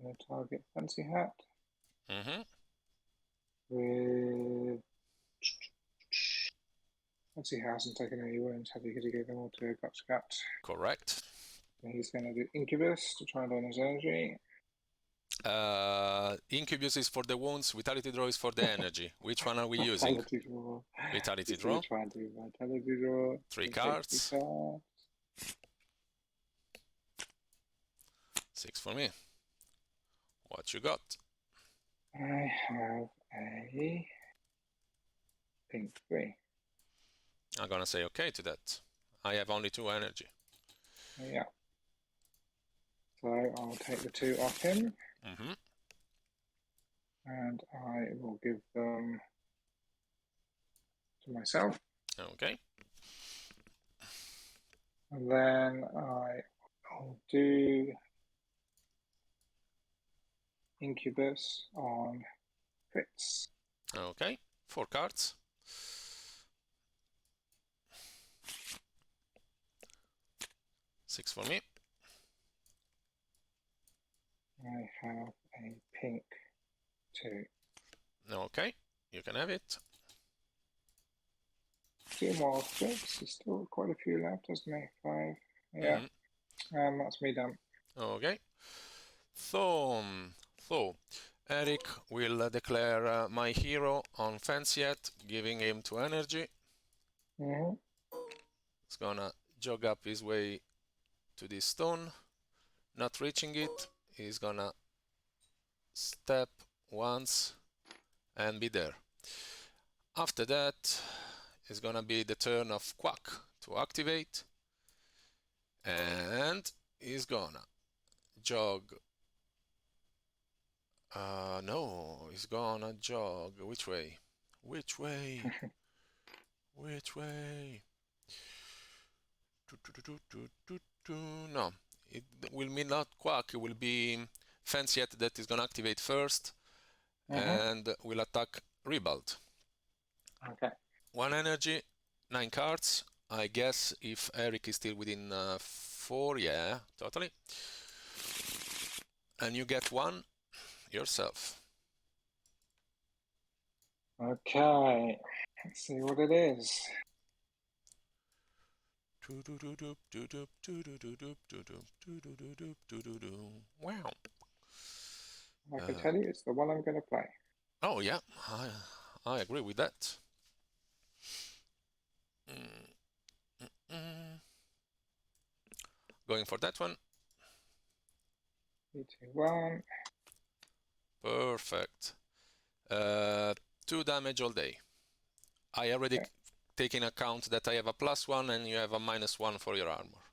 Going to target Fancy Hat with. Fancy Hat hasn't taken any wounds, have you? Because he gave them all to Gotchgut. Correct. And he's going to do Incubus to try and burn his energy. Incubus is for the wounds, Vitality Draw is for the energy. Which one are we using? Vitality Draw. Vitality Draw. Try and do Vitality Draw. 3 cards. 6 for me. What you got? I have a pink 3. I'm gonna say okay to that. I have only 2 energy. Yeah. So I'll take the 2 off him. And I will give them to myself. Okay. And then I'll do Incubus on Fritz. Okay. 4 cards. Six for me. I have a pink 2. Okay, you can have it. 2 more Fritz. There's still quite a few left, doesn't he? 5. Yeah. And that's me done. Okay. So Eric will declare my hero on Fanciet, giving him 2 energy. He's gonna jog up his way to this stone, not reaching it. He's gonna step once and be there. After that, it's gonna be the turn of Quack to activate, and he's gonna jog. No, he's gonna jog. Which way? Which way? Which way? No, it will be not Quack. It will be Fanciet that is gonna activate first, and will attack Ribald. Okay. 1 energy, 9 cards. I guess if Eric is still within 4, yeah, totally. And you get 1 yourself. Okay. Let's see what it is. Wow. I can tell you it's the one I'm going to play. Oh yeah, I agree with that. Going for that one. 3, 2, 1. Perfect. 2 damage all day. I already take in account that I have a +1 and you have a -1 for your armor.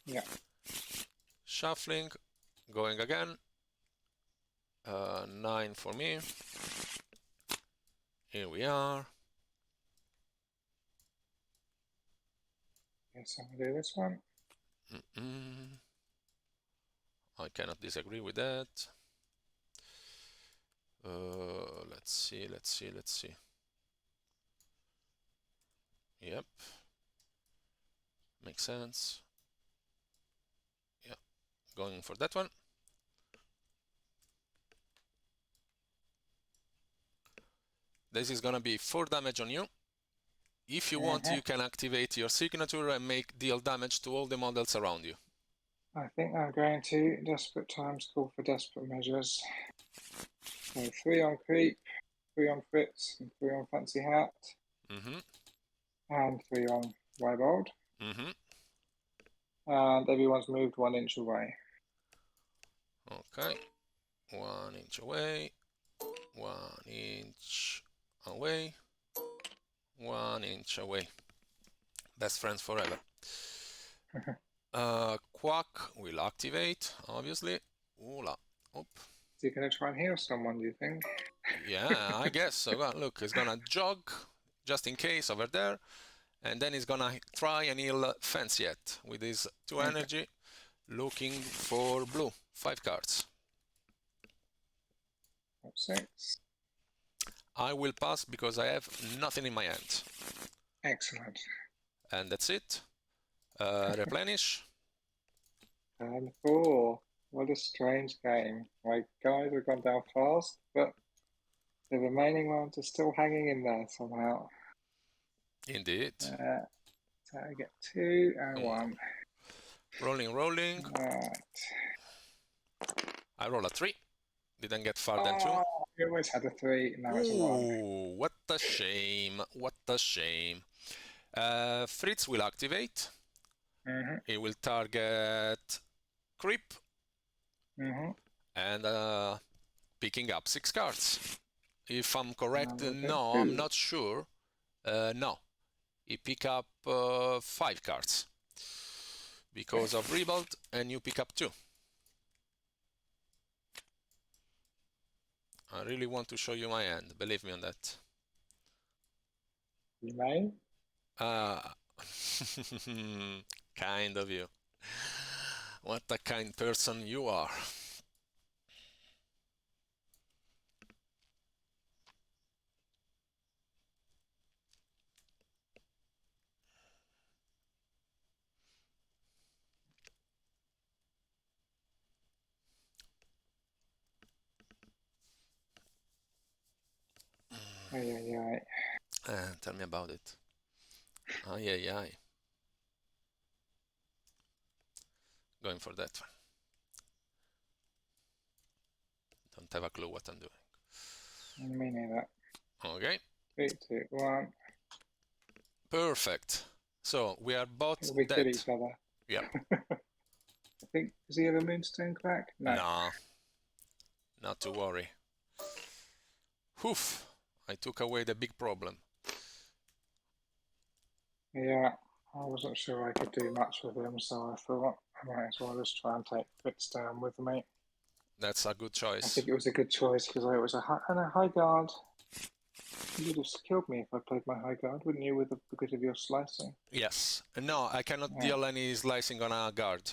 Yeah. Shuffling, going again. 9 for me. Here we are. Yes, I'm going to do this one. I cannot disagree with that. Let's see. Yep. Makes sense. Yeah. Going for that one. This is gonna be 4 damage on you. If you want, you can activate your signature and deal damage to all the models around you. I think I'm going to desperate times call for desperate measures. So 3 on Creep, 3 on Fritz, and 3 on Fancy Hat, and 3 on Wybold. And everyone's moved 1 inch away. Okay, 1 inch away, 1 inch away, 1 inch away. Best friends forever. Quack will activate, obviously. Oola. Oop. Is he going to try and heal someone, do you think? Yeah, I guess so. Well, look, he's gonna jog just in case over there, and then he's gonna try and heal Fanciet with his 2 energy, looking for blue. 5 cards. 6. I will pass because I have nothing in my hand. Excellent. And that's it. Replenish. And 4. What a strange game. My guys have gone down fast, but the remaining ones are still hanging in there somehow. Indeed. So I get 2 and 1. Rolling. Right. I roll a 3. Didn't get far than 2. You always had a 3, now it's a 1. Ooh, what a shame. What a shame. Fritz will activate. He will target Creep. And picking up 6 cards. If I'm correct, no, I'm not sure. No, he pick up 5 cards because of Rebuild, and you pick up 2. I really want to show you my hand, believe me on that. You may? Kind of you. What a kind person you are. Tell me about it. Going for that one. Don't have a clue what I'm doing. Me neither. Okay. 3, 2, 1. Perfect. So we are both We dead. kill each other. Yeah. I think, does he have a Moonstone, Quack? No. Nah. Not to worry. Oof. I took away the big problem. Yeah, I wasn't sure I could do much with him, so I thought I might as well just try and take Fritz down with me. That's a good I choice. think it was a good choice because I was a high guard. You would have killed me if I played my high guard, wouldn't you, because of your slicing? Yes. No, I cannot Yeah. deal any slicing on a guard.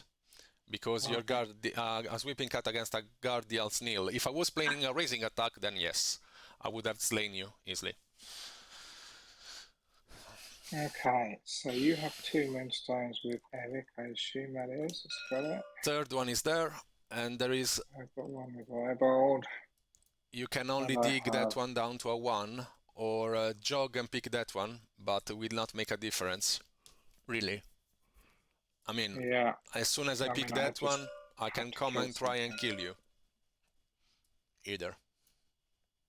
Because your guard, a sweeping cut against a guard deals nil. If I was playing a raising attack, then yes, I would have slain you easily. Okay, so you have 2 Moonstones with Eric, I assume that is. It's got it. Third one is there, and there is. I've got one with Eyebold. You can only And I dig that have- one down to a 1, or jog and pick that one, but it will not make a difference, really. I mean, Yeah, as soon as I pick mean, I that just one, I have can to come kill and try and something. kill you. Either.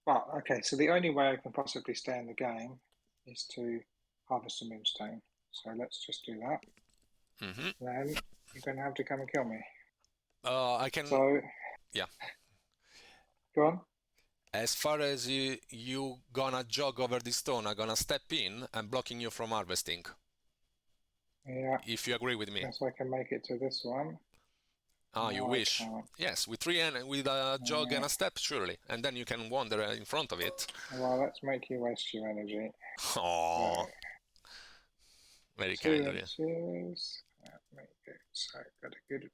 Well, okay, so the only way I can possibly stay in the game is to harvest a Moonstone. So let's just do that. Mm-hmm. Then you're going to have to come and kill me. I can. So, Yeah. Go on. As far as you gonna jog over the stone, I'm gonna step in and blocking you from harvesting. Yeah. If you agree with me. Guess I can make it to this one. Ah, you No, I wish. can't. Yes, with with a jog and a step, surely, and then you can wander in front of it. Well, let's make you waste your energy. Oh, So, very 2 kind of you. inches. Make it so I've got a good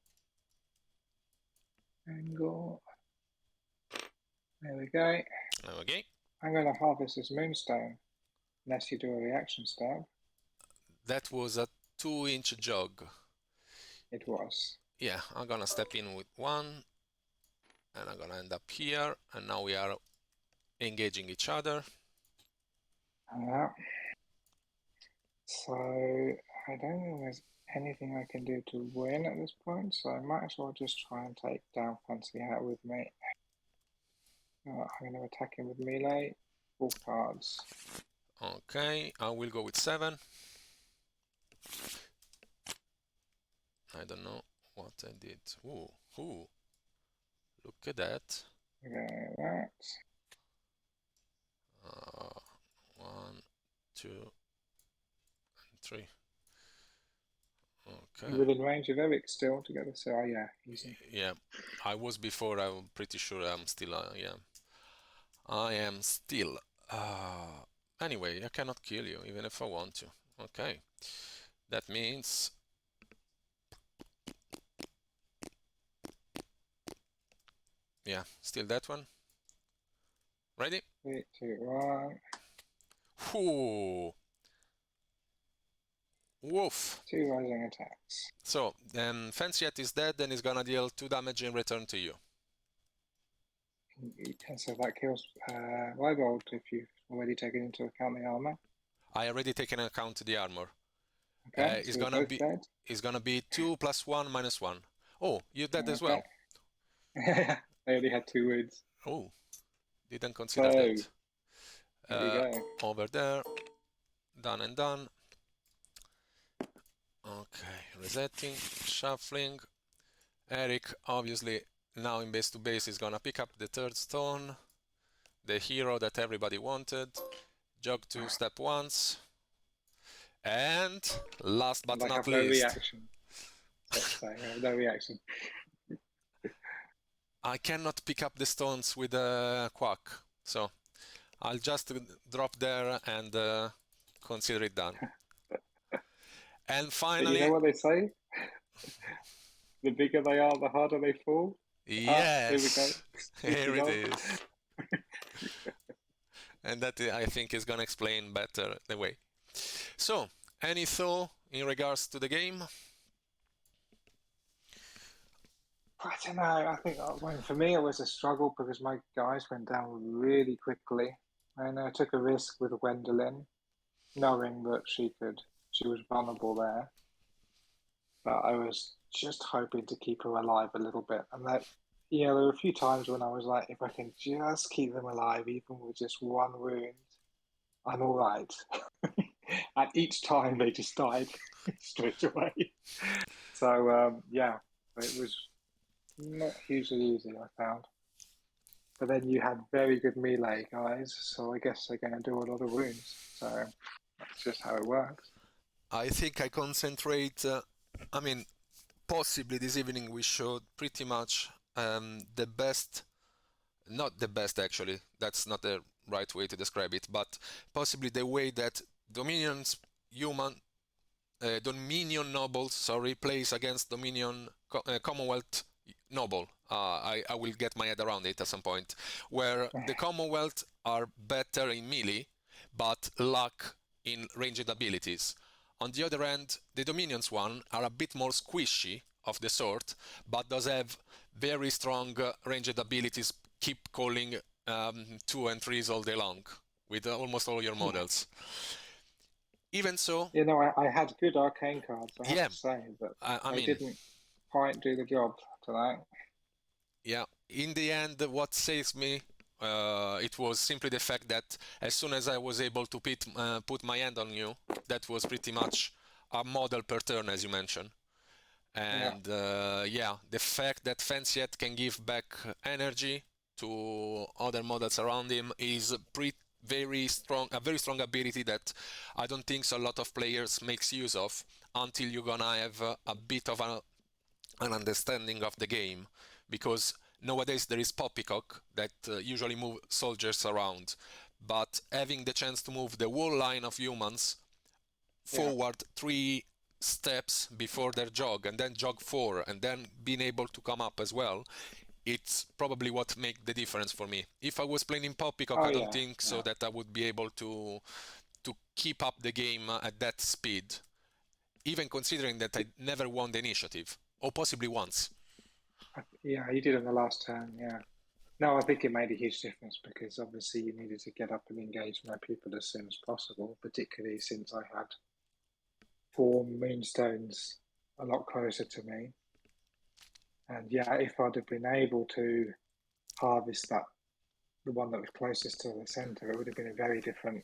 angle. There we go. Okay. I'm going to harvest this Moonstone, unless you do a reaction stab. That was a 2-inch jog. It was. Yeah, I'm gonna step in with 1, and I'm gonna end up here, and now we are engaging each other. Yeah. So I don't think there's anything I can do to win at this point, so I might as well just try and take down Fancy Hat with me. I'm going to attack him with melee, 4 cards. Okay, I will go with 7. I don't know what I did. Ooh, look at that. Okay, that. 1, 2, and 3. Okay. Within range of Eric still to get this. Oh yeah, easy. Yeah, I was before. I'm pretty sure I'm still. Yeah, I am still. Anyway, I cannot kill you even if I want to. Okay, that means. Yeah, still that one. Ready? 3, 2, 1. Whoo! Woof! 2 rising attacks. So, Fancy Hat is dead and he's gonna deal 2 damage in return to you. And so that kills Wybold if you've already taken into account the armor. I already taken account the armor. Okay, It's so gonna both dead. It's gonna be 2 + 1 - 1. Oh, you're dead as well. They only had 2 wounds. Oh, didn't consider So, that. there we go. Over there, done and done. Okay, resetting, shuffling. Eric, obviously, now in base to base is gonna pick up the 3rd stone, the hero that everybody wanted. Jog to step once, and last but I not have no least, reaction. I have no reaction. I cannot pick up the stones with a Quack, so I'll just drop there and consider it done. And But finally, you know what they say? The bigger they are, the harder they fall. yes, here it on. is. And that I think is gonna explain better the way. So, any thought in regards to the game? I don't know. I think for me it was a struggle because my guys went down really quickly, and I took a risk with Gwendoline, knowing that she was vulnerable there. But I was just hoping to keep her alive a little bit, and that there were a few times when I was like, if I can just keep them alive, even with just 1 wound, I'm all right. And each time they just died straight away. So it was not hugely easy, I found. But then you had very good melee guys, so I guess they're going to do a lot of wounds. So that's just how it works. I think I concentrate. I mean, possibly this evening we showed pretty much the best, not the best actually, that's not the right way to describe it, but possibly the way that Dominion's Dominion nobles, sorry, plays against Commonwealth noble. I will get my head around it at some point, where the Commonwealth are better in melee, but lack in ranged abilities. On the other hand, the Dominions one are a bit more squishy of the sort, but does have very strong ranged abilities, keep calling 2 and 3s all day long with almost all your models. Even so... You know, I had good arcane cards, I have to say, but I they mean, didn't quite do the job tonight. Yeah, in the end, what saves me, it was simply the fact that as soon as I was able to put my hand on you, that was pretty much a model per turn, as you mentioned. And the fact that Fanciet can give back energy to other models around him is very strong, a very strong ability that I don't think a lot of players makes use of until you're gonna have a bit of an understanding of the game, because nowadays there is Poppycock that usually move soldiers around, but having the chance to move the whole line of humans forward 3 steps before their jog, and then jog 4, and then being able to come up as well, it's probably what make the difference for me. If I was playing in Poppycock, I don't think so that I would be able to keep up the game at that speed, even considering that I never won the initiative, or possibly once. Yeah, you did on the last turn, yeah. No, I think it made a huge difference because obviously you needed to get up and engage my people as soon as possible, particularly since I had 4 Moonstones a lot closer to me. And yeah, if I'd have been able to harvest the one that was closest to the center, it would have been a very different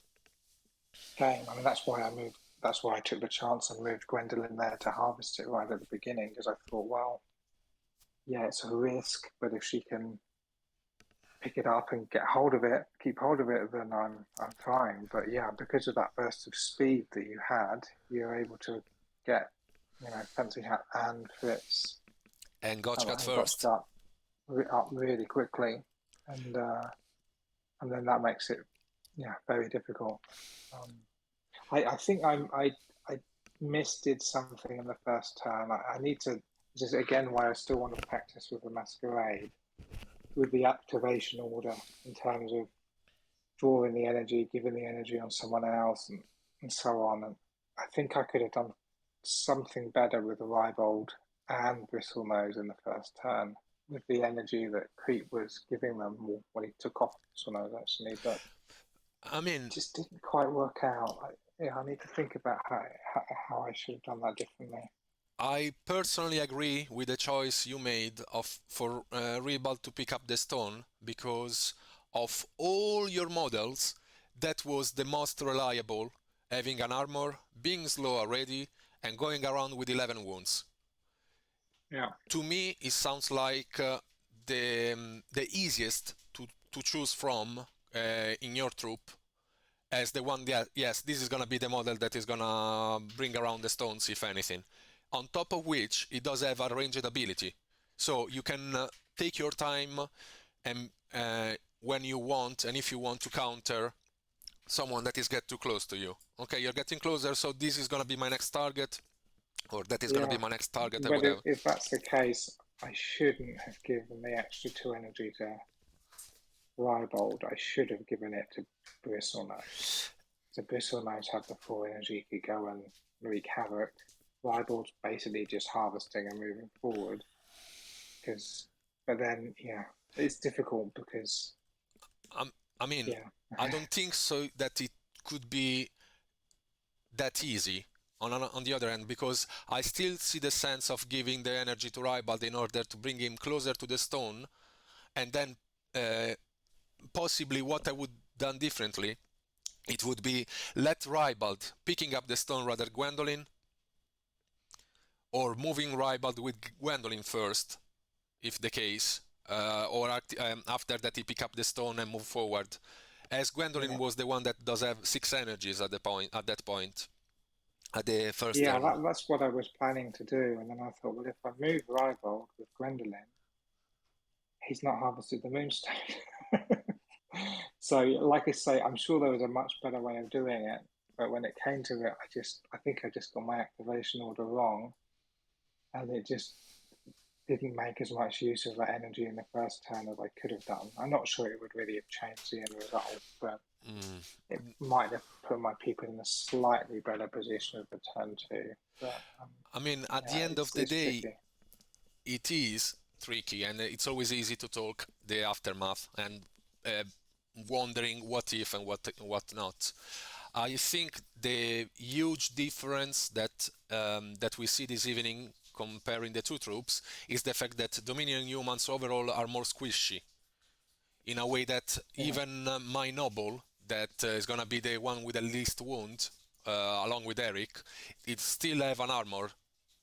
game. I mean, that's why I took the chance and moved Gwendoline there to harvest it right at the beginning, because I thought, well, yeah, it's a risk, but if she can pick it up and keep hold of it, then I'm fine. But yeah, because of that burst of speed that you had, you're able to get, Fancy Hat and Fritz and Gotchgut first up really quickly, and then that makes it very difficult. I think I misdid something in the first turn. I need to, this is again why I still want to practice with the Masquerade, with the activation order in terms of drawing the energy, giving the energy on someone else, and so on. And I think I could have done something better with the Ribald and Bristlenose in the first turn, with the energy that Creep was giving them when he took off Bristlenose, actually. But I mean, it just didn't quite work out. I need to think about how I should have done that differently. I personally agree with the choice you made for Ribald to pick up the stone, because of all your models, that was the most reliable, having an armor, being slow already, and going around with 11 wounds. Yeah. To me, it sounds like the easiest to choose from in your troop as the one that, yes, this is going to be the model that is going to bring around the stones, if anything. On top of which, it does have a ranged ability. So you can take your time and when you want, and if you want to counter someone that is get too close to you. Okay, you're getting closer, so this is going to be my next target, or that is going to be my next target. But if that's the case, I shouldn't have given the extra 2 energy to Ribald. I should have given it to Bristlenose. So Bristlenose had the 4 energy, he could go and wreak havoc. Ribald's basically just harvesting and moving forward. But then, it's difficult because... I don't think so that it could be that easy on the other hand, because I still see the sense of giving the energy to Ribald in order to bring him closer to the stone, and then possibly what I would done differently, it would be let Ribald picking up the stone rather Gwendoline, or moving Ribald with Gwendoline first, if the case, or after that he pick up the stone and move forward, as Gwendoline was the one that does have 6 energies at that point. at the first Yeah, turn. that's what I was planning to do. And then I thought, well, if I move Rybold with Gwendoline, he's not harvested the Moonstone. So, like I say, I'm sure there was a much better way of doing it. But when it came to it, I think I just got my activation order wrong. And it just didn't make as much use of that energy in the first turn as I could have done. I'm not sure it would really have changed the end result, but it might have put my people in a slightly better position for turn two. But I mean, at the yeah, end of the it's day, tricky. it is tricky, and it's always easy to talk the aftermath and wondering what if and what not. I think the huge difference that we see this evening comparing the two troops is the fact that Dominion humans overall are more squishy in a way that even my noble, that is gonna be the one with the least wound, along with Eric, it still have an armor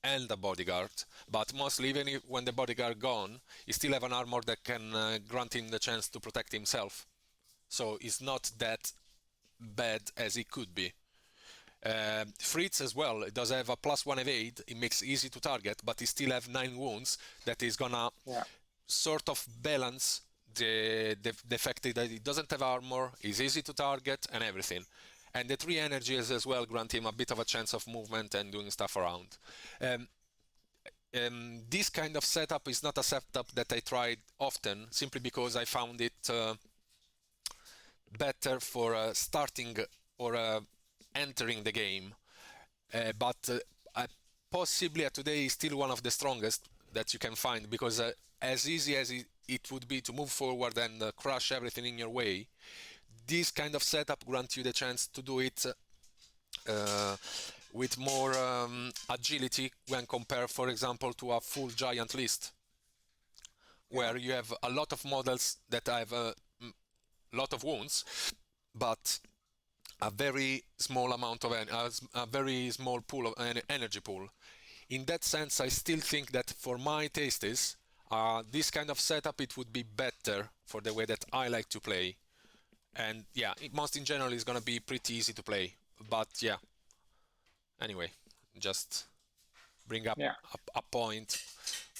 and a bodyguard, but mostly even if, when the bodyguard gone, he still have an armor that can grant him the chance to protect himself. So it's not that bad as it could be. Fritz as well, it does have a +1 evade, it makes it easy to target, but he still have 9 wounds that is gonna sort of balance the fact that he doesn't have armor, is easy to target and everything. And the 3 energies as well grant him a bit of a chance of movement and doing stuff around. This kind of setup is not a setup that I tried often, simply because I found it better for starting or entering the game. But possibly today is still one of the strongest that you can find, because as easy as it would be to move forward and crush everything in your way, this kind of setup grants you the chance to do it with more agility when compared, for example, to a full giant list, where you have a lot of models that have a lot of wounds, but a very small amount of a very small pool of energy pool. In that sense, I still think that for my tastes, this kind of setup, it would be better for the way that I like to play. And yeah, most in general is gonna be pretty easy to play. But yeah, anyway, just bring up a point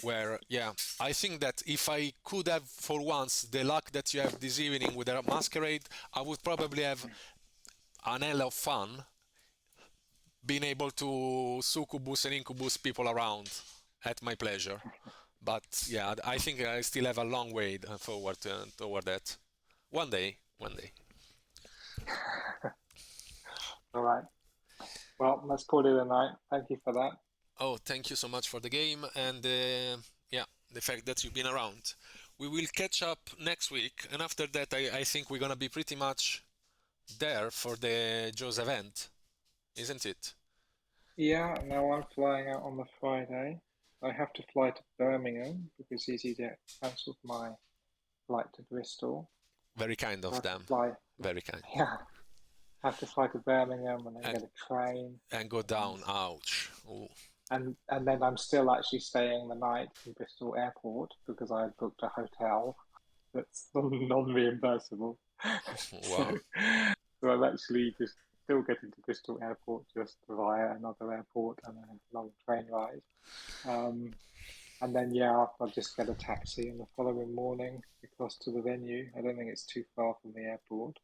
where, yeah, I think that if I could have for once the luck that you have this evening with a masquerade, I would probably have an hell of fun being able to succubus and incubus people around at my pleasure. But yeah, I think I still have a long way forward toward that. One day. All right. Well, let's call it a night. Thank you for that. Oh, thank you so much for the game and yeah, the fact that you've been around. We will catch up next week, and after that, I think we're gonna be pretty much there for the Joe's event, isn't it? Yeah, now I'm flying out on the Friday. I have to fly to Birmingham because EasyJet cancelled my flight to Bristol. Very kind I of have to them. fly. Very kind. Yeah, I have to fly to Birmingham and then get a train. And go down. Ouch. Ooh. And then I'm still actually staying the night in Bristol Airport because I had booked a hotel that's non-reimbursable. Wow. So I'm actually just still getting to Bristol Airport just via another airport and a long train ride. And then, yeah, I'll just get a taxi in the following morning across to the venue. I don't think it's too far from the airport.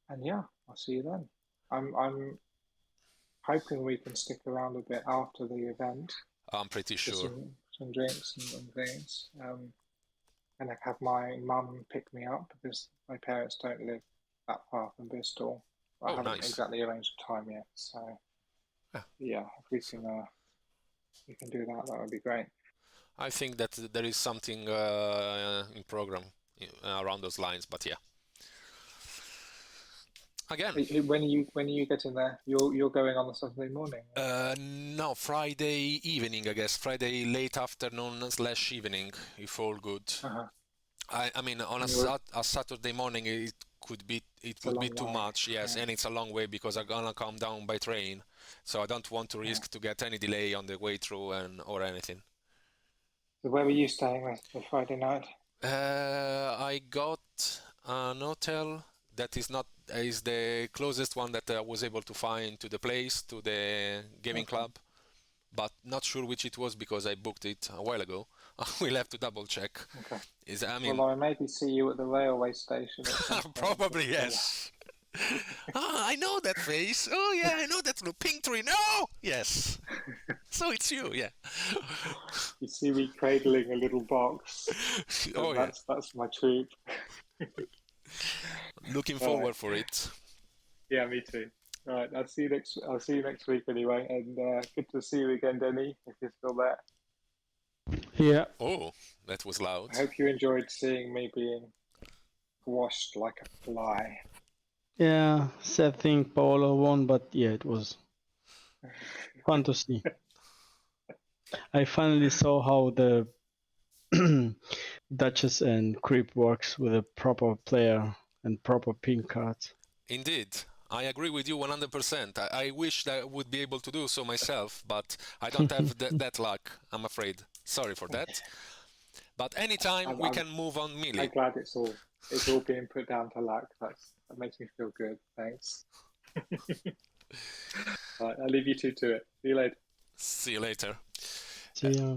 And yeah, I'll see you then. I'm hoping we can stick around a bit after the event. I'm pretty sure. Some drinks and things. And I have my mum pick me up because my parents don't live that far from Bristol. I haven't exactly arranged a time yet. So yeah, if we can do that, that would be great. I think that there is something in program around those lines, but yeah. Again, when are you getting there? You're going on the Saturday morning? No, Friday evening, I guess. Friday late afternoon/evening, if all good. I mean, on a Saturday morning, it would be too much, yes, and it's a long way because I'm gonna come down by train, so I don't want to risk to get any delay on the way through or anything. So where were you staying the Friday night? I got an hotel that is the closest one that I was able to find to the place, to the gaming club, but not sure which it was because I booked it a while ago. We'll have to double check. Okay. I mean, Well, I maybe see you at the railway station. At some point. probably yes. I know that face. Oh yeah, I know that little pink tree. No, yes. So it's you, yeah. You see me cradling a little box. Oh yeah. That's my troupe. Looking forward for it. Yeah, me too. All right, I'll see you next week anyway, and good to see you again, Denny, if you're still there. Yeah. Oh, that was loud. I hope you enjoyed seeing me being washed like a fly. Yeah, sad thing Paolo won, but yeah, it was fun to see. I finally saw how the Duchess and Creep works with a proper player and proper pink cards. Indeed. I agree with you 100%. I wish that I would be able to do so myself, but I don't have that luck, I'm afraid. Sorry for that. But anytime we can move on melee. I'm glad it's all being put down to luck. That makes me feel good. Thanks. All right, I'll leave you two to it. See you later. See you later. See ya.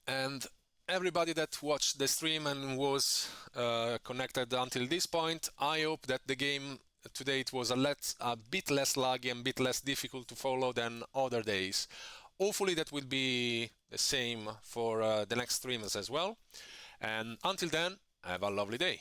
And everybody that watched the stream and was connected until this point, I hope that the game today it was a bit less laggy and a bit less difficult to follow than other days. Hopefully that will be the same for the next streams as well. And until then, have a lovely day.